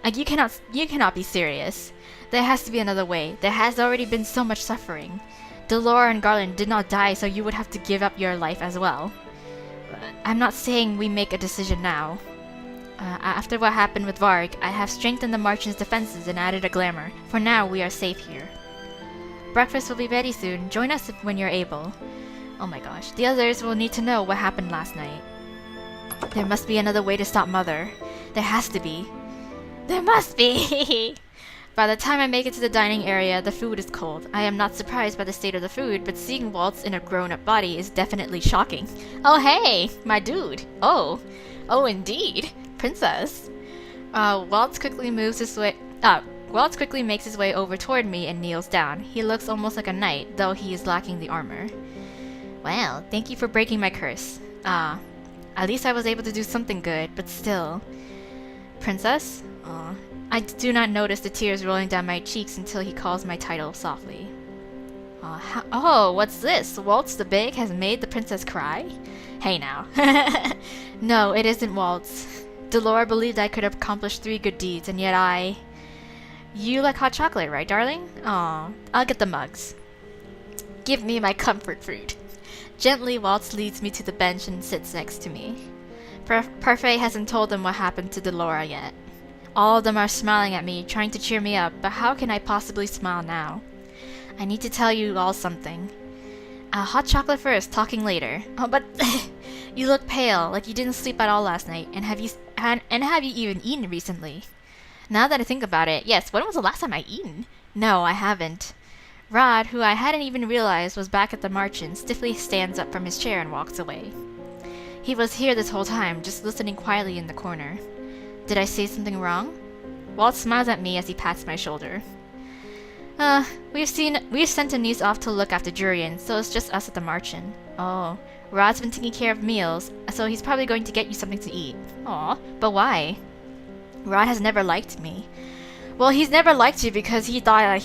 A: You cannot be serious. There has to be another way. There has already been so much suffering. Delora and Garland did not die, so you would have to give up your life as well. I'm not saying we make a decision now. After what happened with Varg, I have strengthened the Marchand's defenses and added a glamour. For now, we are safe here. Breakfast will be ready soon. Join us when you're able. Oh my gosh. The others will need to know what happened last night. There must be another way to stop Mother. There has to be. There must be! By the time I make it to the dining area, the food is cold. I am not surprised by the state of the food, but seeing Waltz in a grown-up body is definitely shocking. Oh hey, my dude. Oh indeed. Princess. Waltz quickly moves his way... Waltz quickly makes his way over toward me and kneels down. He looks almost like a knight, though he is lacking the armor. Well, thank you for breaking my curse. At least I was able to do something good, but still. Princess? I do not notice the tears rolling down my cheeks until he calls my title softly. Oh, what's this? Waltz the Big has made the princess cry? Hey now. No, it isn't Waltz. Delora believed I could accomplish 3 good deeds, and yet I... You like hot chocolate, right, darling? Aw, I'll get the mugs. Give me my comfort food. Gently, Waltz leads me to the bench and sits next to me. Parfait hasn't told them what happened to Delora yet. All of them are smiling at me, trying to cheer me up, but how can I possibly smile now? I need to tell you all something. Hot chocolate first, talking later. Oh, but you look pale, like you didn't sleep at all last night, and have you even eaten recently? Now that I think about it, yes, when was the last time I eaten? No, I haven't. Rod, who I hadn't even realized was back at the Marchen, stiffly stands up from his chair and walks away. He was here this whole time, just listening quietly in the corner. Did I say something wrong? Walt smiles at me as he pats my shoulder. We've sent Anise off to look after Jurian, so it's just us at the Marchen. Oh, Rod's been taking care of meals, so he's probably going to get you something to eat. Aw, but why? Rod has never liked me. Well, he's never liked you because he thought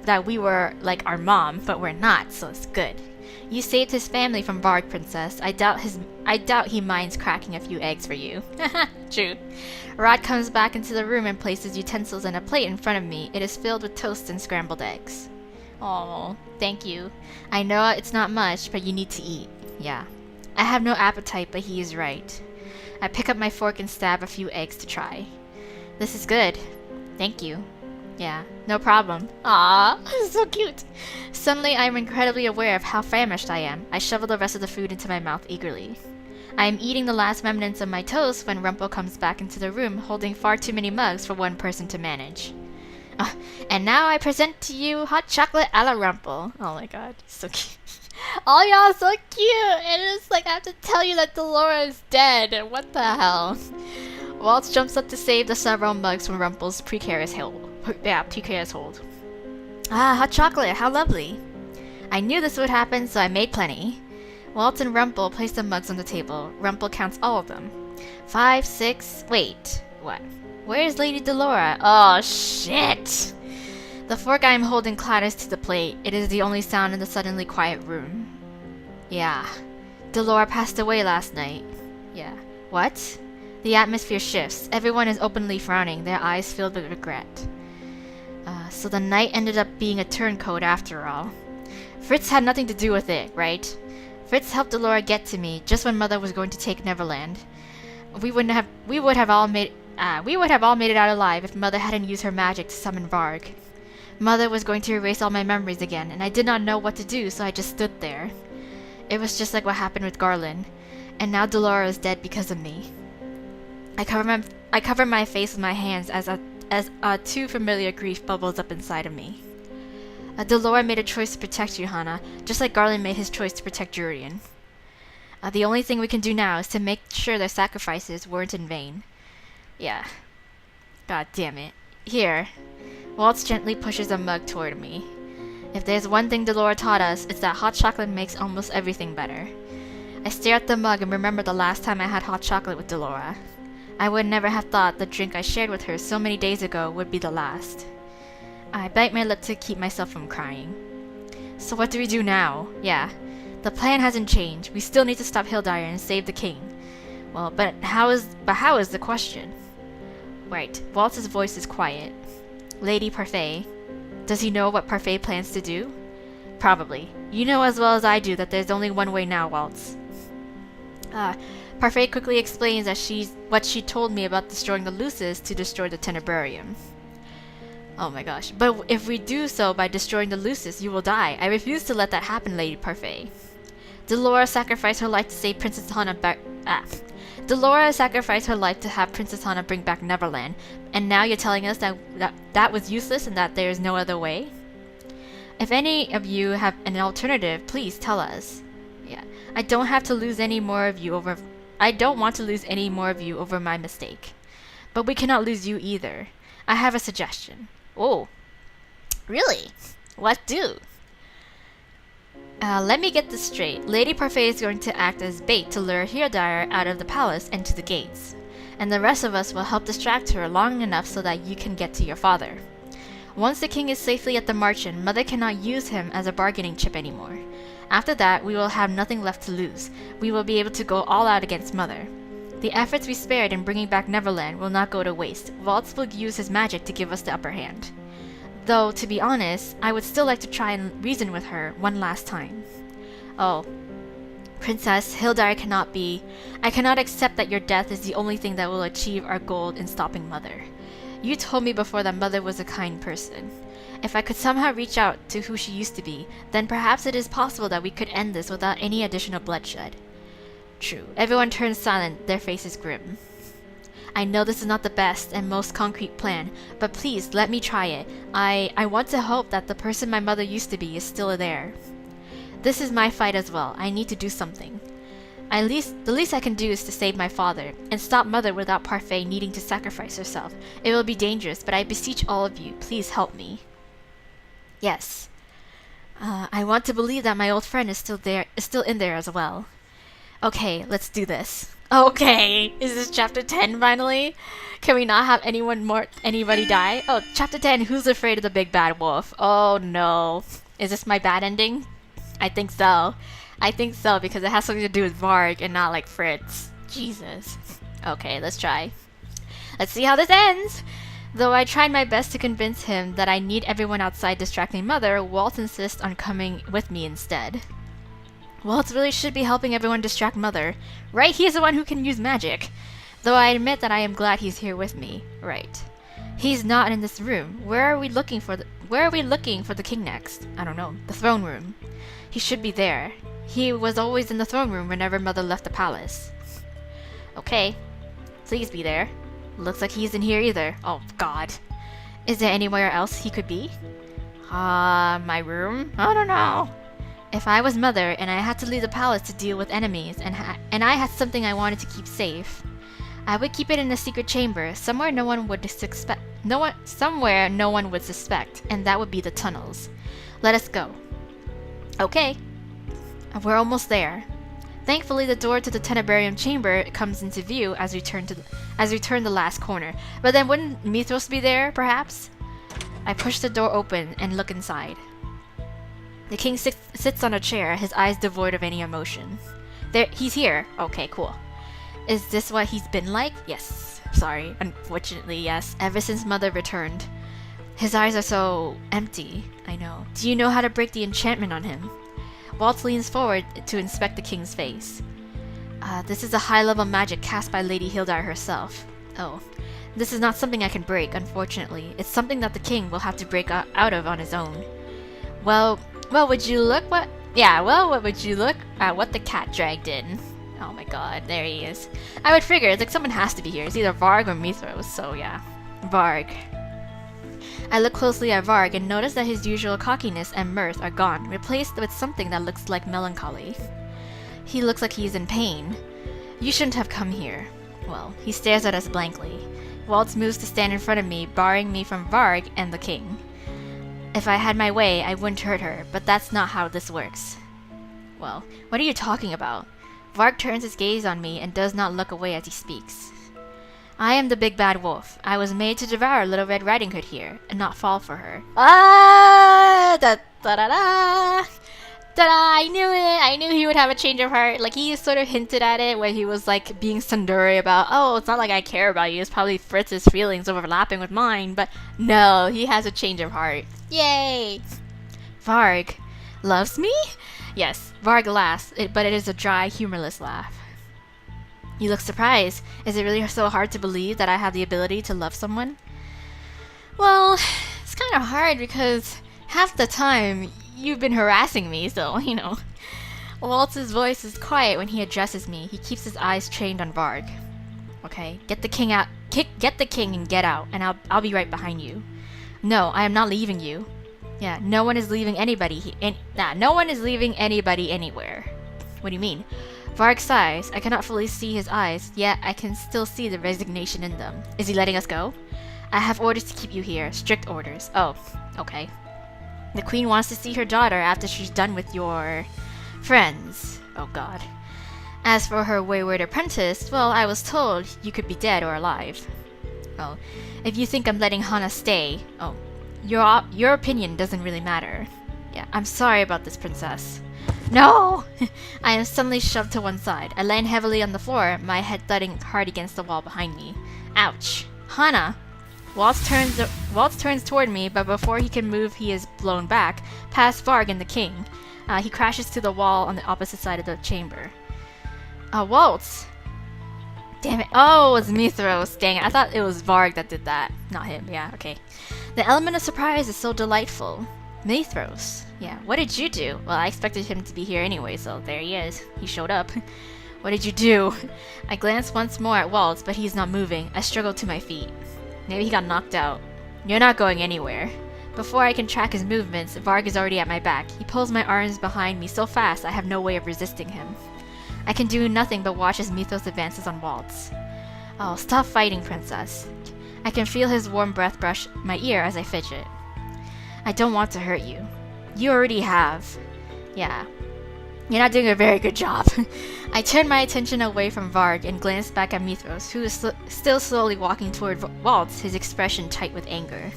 A: that we were like our mom, but we're not, so it's good. You saved his family from Varg, Princess. I doubt he minds cracking a few eggs for you. True. Rod comes back into the room and places utensils and a plate in front of me. It is filled with toast and scrambled eggs. Oh, thank you. I know it's not much, but you need to eat. Yeah. I have no appetite, but he is right. I pick up my fork and stab a few eggs to try. This is good. Thank you. Yeah, no problem. Ah, so cute. Suddenly, I am incredibly aware of how famished I am. I shovel the rest of the food into my mouth eagerly. I am eating the last remnants of my toast when Rumpel comes back into the room, holding far too many mugs for one person to manage. And now I present to you hot chocolate a la Rumpel. Oh my god, so cute. Oh, y'all, so cute. And it's like I have to tell you that Delora is dead. What the hell? Waltz jumps up to save the several mugs from Rumpel's precarious hold. Ah, hot chocolate, how lovely. I knew this would happen, so I made plenty. Waltz and Rumpel place the mugs on the table. Rumpel counts all of them. 5, 6, wait, what? Where's Lady Delora? Oh, shit! The fork I am holding clatters to the plate. It is the only sound in the suddenly quiet room. Yeah. Delora passed away last night. Yeah. What? The atmosphere shifts. Everyone is openly frowning, their eyes filled with regret. So the night ended up being a turncoat after all. Fritz had nothing to do with it, right? Fritz helped Delora get to me just when Mother was going to take Neverland. We would have all made it out alive if Mother hadn't used her magic to summon Varg. Mother was going to erase all my memories again, and I did not know what to do, so I just stood there. It was just like what happened with Garland, and now Delora is dead because of me. I cover my face with my hands as a too familiar grief bubbles up inside of me. Delora made a choice to protect you, Hana, just like Garland made his choice to protect Jurian. The only thing we can do now is to make sure their sacrifices weren't in vain. Yeah. God damn it. Here. Waltz gently pushes a mug toward me. If there's one thing Delora taught us, it's that hot chocolate makes almost everything better. I stare at the mug and remember the last time I had hot chocolate with Delora. I would never have thought the drink I shared with her so many days ago would be the last. I bite my lip to keep myself from crying. So what do we do now? Yeah, the plan hasn't changed. We still need to stop Hildire and save the king. Well, but how is the question? Right, Waltz's voice is quiet. Lady Parfait. Does he know what Parfait plans to do? Probably. You know as well as I do that there's only one way now, Waltz. Parfait quickly explains that what she told me about destroying the Lucis to destroy the Tenebrarium. Oh my gosh. But if we do so by destroying the Lucis, you will die. I refuse to let that happen, Lady Parfait. Delora sacrificed her life to save Princess Hana back. Delora sacrificed her life to have Princess Hana bring back Neverland, and now you're telling us that was useless and that there is no other way? If any of you have an alternative, please tell us. Yeah, I don't want to lose any more of you over my mistake. But we cannot lose you either. I have a suggestion. Oh, really? What do? Let me get this straight. Lady Parfait is going to act as bait to lure Hyodire out of the palace and to the gates. And the rest of us will help distract her long enough so that you can get to your father. Once the king is safely at the Marchen, Mother cannot use him as a bargaining chip anymore. After that, we will have nothing left to lose. We will be able to go all out against Mother. The efforts we spared in bringing back Neverland will not go to waste. Waltz will use his magic to give us the upper hand. Though, to be honest, I would still like to try and reason with her one last time. Oh, Princess, Hildare cannot be. I cannot accept that your death is the only thing that will achieve our goal in stopping Mother. You told me before that Mother was a kind person. If I could somehow reach out to who she used to be, then perhaps it is possible that we could end this without any additional bloodshed. True. Everyone turns silent, their faces grim. I know this is not the best and most concrete plan, but please let me try it. I want to hope that the person my mother used to be is still there. This is my fight as well. I need to do something. The least I can do is to save my father, and stop Mother without Parfait needing to sacrifice herself. It will be dangerous, but I beseech all of you, please help me. Yes. I want to believe that my old friend is still in there as well. Okay, let's do this. Okay, is this chapter 10 finally? Can we not have anybody die? Oh, chapter 10, who's afraid of the big bad wolf? Oh no. Is this my bad ending? I think so. I think so because it has something to do with Varg and not like Fritz. Jesus. Okay, let's try. Let's see how this ends! Though I tried my best to convince him that I need everyone outside distracting Mother, Walt insists on coming with me instead. Walt really should be helping everyone distract Mother. Right? He is the one who can use magic. Though I admit that I am glad he's here with me. Right. He's not in this room. Where are we looking for the king next? I don't know. The throne room. He should be there. He was always in the throne room whenever Mother left the palace. Okay. Please be there. Looks like he isn't here either. Oh, God. Is there anywhere else he could be? My room? I don't know. If I was Mother and I had to leave the palace to deal with enemies and I had something I wanted to keep safe, I would keep it in a secret chamber somewhere no one would suspect, and that would be the tunnels. Let us go. Okay. We're almost there. Thankfully, the door to the Tenebrarium chamber comes into view as we turn the last corner. But then wouldn't Mithros be there, perhaps? I push the door open and look inside. The king sits on a chair, his eyes devoid of any emotion. He's here. Okay, cool. Is this what he's been like? Yes. Sorry. Unfortunately, yes. Ever since Mother returned. His eyes are so empty. I know. Do you know how to break the enchantment on him? Waltz leans forward to inspect the king's face. This is a high-level magic cast by Lady Hildare herself. Oh. This is not something I can break, unfortunately. It's something that the king will have to break out of on his own. Well, would you look what would you look at what the cat dragged in? Oh my god, there he is. I would figure, it's like someone has to be here. It's either Varg or Mithros, so yeah. Varg. I look closely at Varg and notice that his usual cockiness and mirth are gone, replaced with something that looks like melancholy. He looks like he's in pain. You shouldn't have come here. Well, he stares at us blankly. Waltz moves to stand in front of me, barring me from Varg and the king. If I had my way, I wouldn't hurt her, but that's not how this works. Well, what are you talking about? Varg turns his gaze on me and does not look away as he speaks. I am the big bad wolf. I was made to devour Little Red Riding Hood here, and not fall for her. Ah! Da da da da! Ta-da! I knew it! I knew he would have a change of heart. Like, he sort of hinted at it when he was, like, being tsundere about, oh, it's not like I care about you. It's probably Fritz's feelings overlapping with mine. But no, he has a change of heart. Yay! Varg loves me? Yes, Varg laughs, but it is a dry, humorless laugh. You look surprised. Is it really so hard to believe that I have the ability to love someone? Well, it's kind of hard because half the time you've been harassing me, so, you know. Waltz's voice is quiet when he addresses me. He keeps his eyes trained on Varg. Okay, get the king out. Get the king and get out, and I'll be right behind you. No, I am not leaving you. Yeah, no one is leaving anybody. No one is leaving anybody anywhere. What do you mean? Varg sighs. I cannot fully see his eyes, yet I can still see the resignation in them. Is he letting us go? I have orders to keep you here. Strict orders. Oh, okay. The queen wants to see her daughter after she's done with your friends. Oh god. As for her wayward apprentice, well, I was told you could be dead or alive. Oh, if you think I'm letting Hana stay, oh, your opinion doesn't really matter. Yeah, I'm sorry about this, princess. No! I am suddenly shoved to one side. I land heavily on the floor, my head thudding hard against the wall behind me. Ouch. Hana! Waltz turns toward me, but before he can move, he is blown back, past Varg and the king. He crashes to the wall on the opposite side of the chamber. Waltz! Damn it. Oh, it was Mithros. Dang it. I thought it was Varg that did that. Not him. Yeah, okay. The element of surprise is so delightful. Mithros. Yeah, what did you do? Well, I expected him to be here anyway, so there he is. He showed up. What did you do? I glance once more at Waltz, but he's not moving. I struggle to my feet. Maybe he got knocked out. You're not going anywhere. Before I can track his movements, Varg is already at my back. He pulls my arms behind me so fast I have no way of resisting him. I can do nothing but watch as Mithos advances on Waltz. Oh, stop fighting, princess. I can feel his warm breath brush my ear as I fidget. I don't want to hurt you. You already have. Yeah. You're not doing a very good job. I turn my attention away from Varg and glance back at Mithros, who is still slowly walking toward Waltz, his expression tight with anger.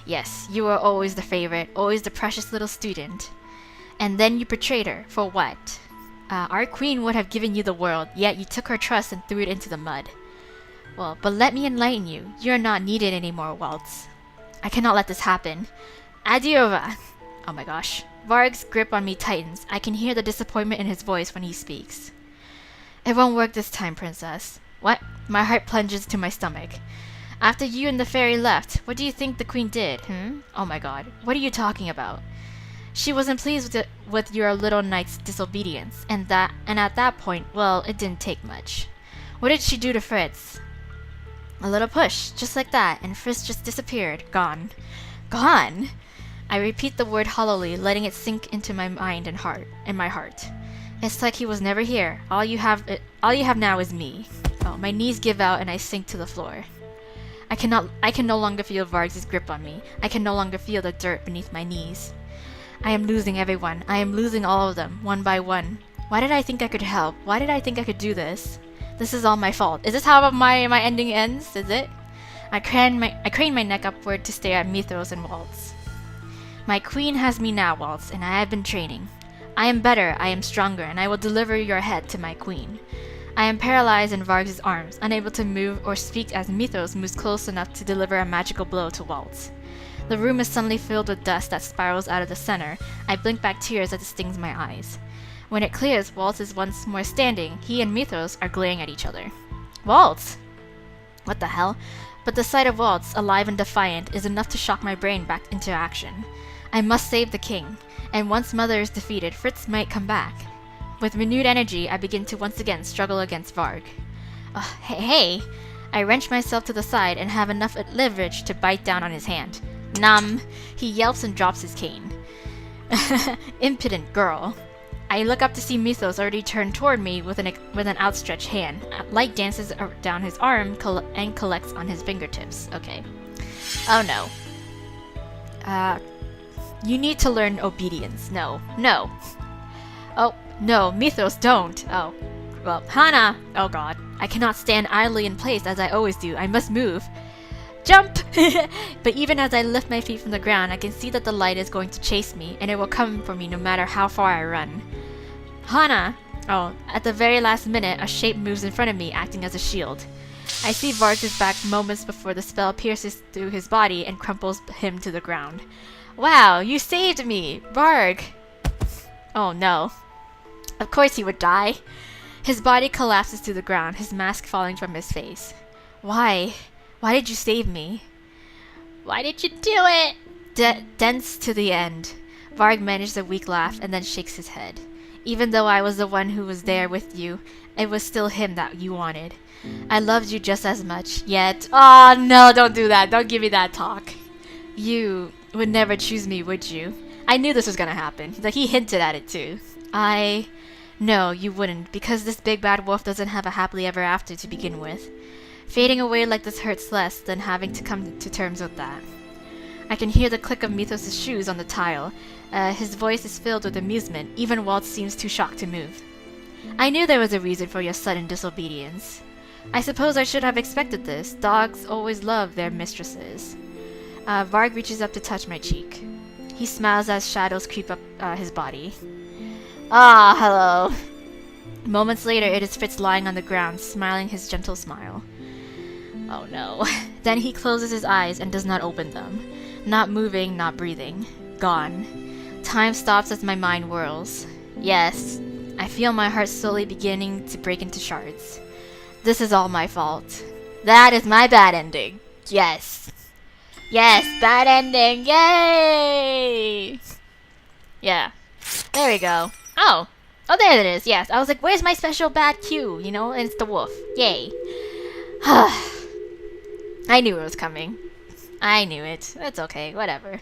A: Yes, you were always the favorite, always the precious little student. And then you betrayed her. For what? Our queen would have given you the world, yet you took her trust and threw it into the mud. Well, but let me enlighten you. You're not needed anymore, Waltz. I cannot let this happen. Adiova! Oh my gosh. Varg's grip on me tightens. I can hear the disappointment in his voice when he speaks. It won't work this time, princess. What? My heart plunges to my stomach. After you and the fairy left, what do you think the queen did, Oh my god. What are you talking about? She wasn't pleased with your little knight's disobedience, and at that point, well, it didn't take much. What did she do to Fritz? A little push, just like that, and Fritz just disappeared. Gone. Gone? I repeat the word hollowly, letting it sink into my mind and my heart. It's like he was never here. All you have now is me. Oh, my knees give out and I sink to the floor. I can no longer feel Varg's grip on me. I can no longer feel the dirt beneath my knees. I am losing everyone. I am losing all of them, one by one. Why did I think I could help? Why did I think I could do this? This is all my fault. Is this how my ending ends? Is it? I crane my neck upward to stare at Mithros and Waltz. My queen has me now, Waltz, and I have been training. I am better, I am stronger, and I will deliver your head to my queen. I am paralyzed in Varg's arms, unable to move or speak as Mithros moves close enough to deliver a magical blow to Waltz. The room is suddenly filled with dust that spirals out of the center. I blink back tears as it stings my eyes. When it clears, Waltz is once more standing. He and Mithros are glaring at each other. Waltz! What the hell? But the sight of Waltz, alive and defiant, is enough to shock my brain back into action. I must save the king, and once Mother is defeated, Fritz might come back. With renewed energy, I begin to once again struggle against Varg. Hey! I wrench myself to the side and have enough leverage to bite down on his hand. Numb! He yelps and drops his cane. Impudent girl. I look up to see Mithos already turned toward me with an outstretched hand. Light dances down his arm and collects on his fingertips. Okay. Oh no. You need to learn obedience. No. Oh, no, Mithos, don't. Oh. Well, Hana! Oh god. I cannot stand idly in place as I always do. I must move. Jump! But even as I lift my feet from the ground, I can see that the light is going to chase me, and it will come for me no matter how far I run. Hana! Oh, at the very last minute, a shape moves in front of me, acting as a shield. I see Varg's back moments before the spell pierces through his body and crumples him to the ground. Wow, you saved me! Varg! Oh no. Of course he would die. His body collapses to the ground, his mask falling from his face. Why? Why did you save me? Why did you do it? Dense to the end. Varg manages a weak laugh and then shakes his head. Even though I was the one who was there with you, it was still him that you wanted. I loved you just as much, yet... Oh no, don't do that. Don't give me that talk. You would never choose me, would you? I knew this was gonna happen. Like, he hinted at it too. No, you wouldn't, because this big bad wolf doesn't have a happily ever after to begin with. Fading away like this hurts less than having to come to terms with that. I can hear the click of Mythos' shoes on the tile. His voice is filled with amusement, even Walt seems too shocked to move. I knew there was a reason for your sudden disobedience. I suppose I should have expected this. Dogs always love their mistresses. Varg reaches up to touch my cheek. He smiles as shadows creep up his body. Ah, hello. Moments later, it is Fritz lying on the ground, smiling his gentle smile. Oh no. Then he closes his eyes and does not open them. Not moving, not breathing. Gone. Time stops as my mind whirls. Yes, I feel my heart slowly beginning to break into shards. This is all my fault. That is my bad ending. Yes. Yes, bad ending. Yay! Yeah. There we go. Oh. Oh, there it is. Yes. I was like, where's my special bad cue? You know, and it's the wolf. Yay. I knew it was coming. I knew it. It's okay. Whatever.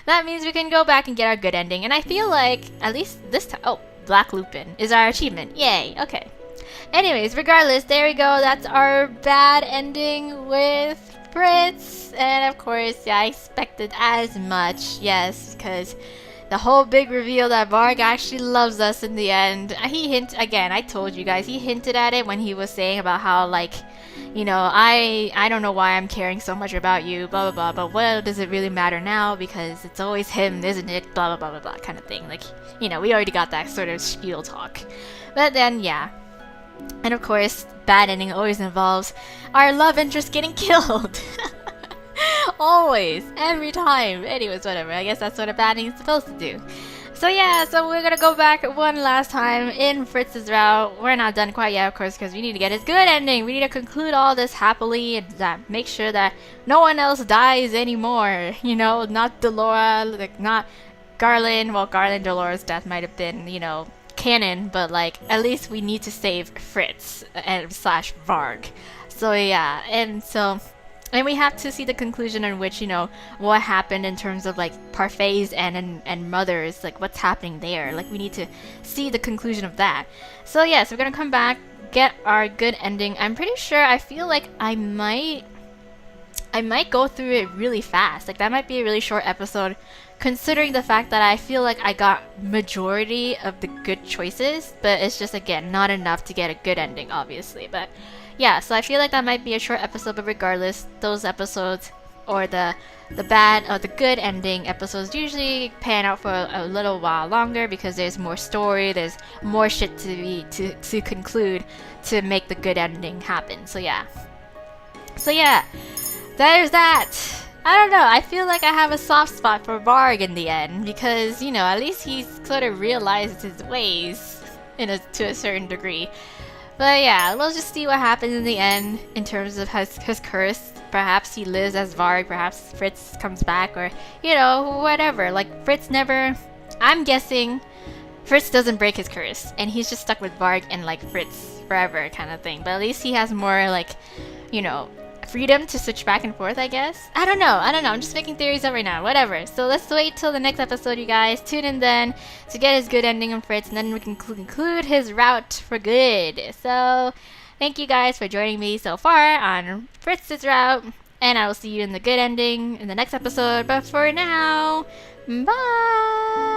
A: That means we can go back and get our good ending. And I feel like, at least this time... Oh, Black Lupin is our achievement. Yay. Okay. Anyways, regardless, there we go. That's our bad ending with Fritz. And of course, yeah, I expected as much. Yes, because the whole big reveal that Varg actually loves us in the end. He again, I told you guys, he hinted at it when he was saying about how, like, you know, I don't know why I'm caring so much about you, blah blah blah, but what does it really matter now, because it's always him, isn't it, blah blah blah blah blah kind of thing. Like, you know, we already got that sort of spiel talk. But then, yeah. And of course, bad ending always involves our love interest getting killed. Always. Every time. Anyways, whatever. I guess that's what a bad ending is supposed to do. So yeah, so we're gonna go back one last time in Fritz's route. We're not done quite yet, of course, because we need to get his good ending. We need to conclude all this happily and make sure that no one else dies anymore. You know, not Delora, like, not Garland. Well, Garland, Delora's death might have been, you know, canon, but like, at least we need to save Fritz and slash Varg. So yeah, and we have to see the conclusion in which, you know, what happened in terms of like Parfaits and Mothers, like what's happening there. Like, we need to see the conclusion of that. So yes, we're gonna come back, get our good ending. I'm pretty sure, I feel like I might go through it really fast. Like, that might be a really short episode, considering the fact that I feel like I got majority of the good choices, but it's just, again, not enough to get a good ending, obviously. But yeah, so I feel like that might be a short episode, but regardless, those episodes, or the bad or the good ending episodes, usually pan out for a little while longer, because there's more story, there's more shit to conclude to make the good ending happen. So yeah, there's that. I don't know, I feel like I have a soft spot for Varg in the end, because, you know, at least he's sort of realized his ways to a certain degree. But yeah, let's just see what happens in the end in terms of his curse. Perhaps he lives as Varg, perhaps Fritz comes back, or, you know, whatever. Like, Fritz never... I'm guessing Fritz doesn't break his curse, and he's just stuck with Varg and, like, Fritz forever kind of thing. But at least he has more, like, you know, freedom to switch back and forth, I guess. I don't know. I'm just making theories up right now. Whatever. So let's wait till the next episode, you guys. Tune in then to get his good ending on Fritz, and then we can conclude his route for good. So thank you guys for joining me so far on Fritz's route, and I will see you in the good ending in the next episode. But for now, bye!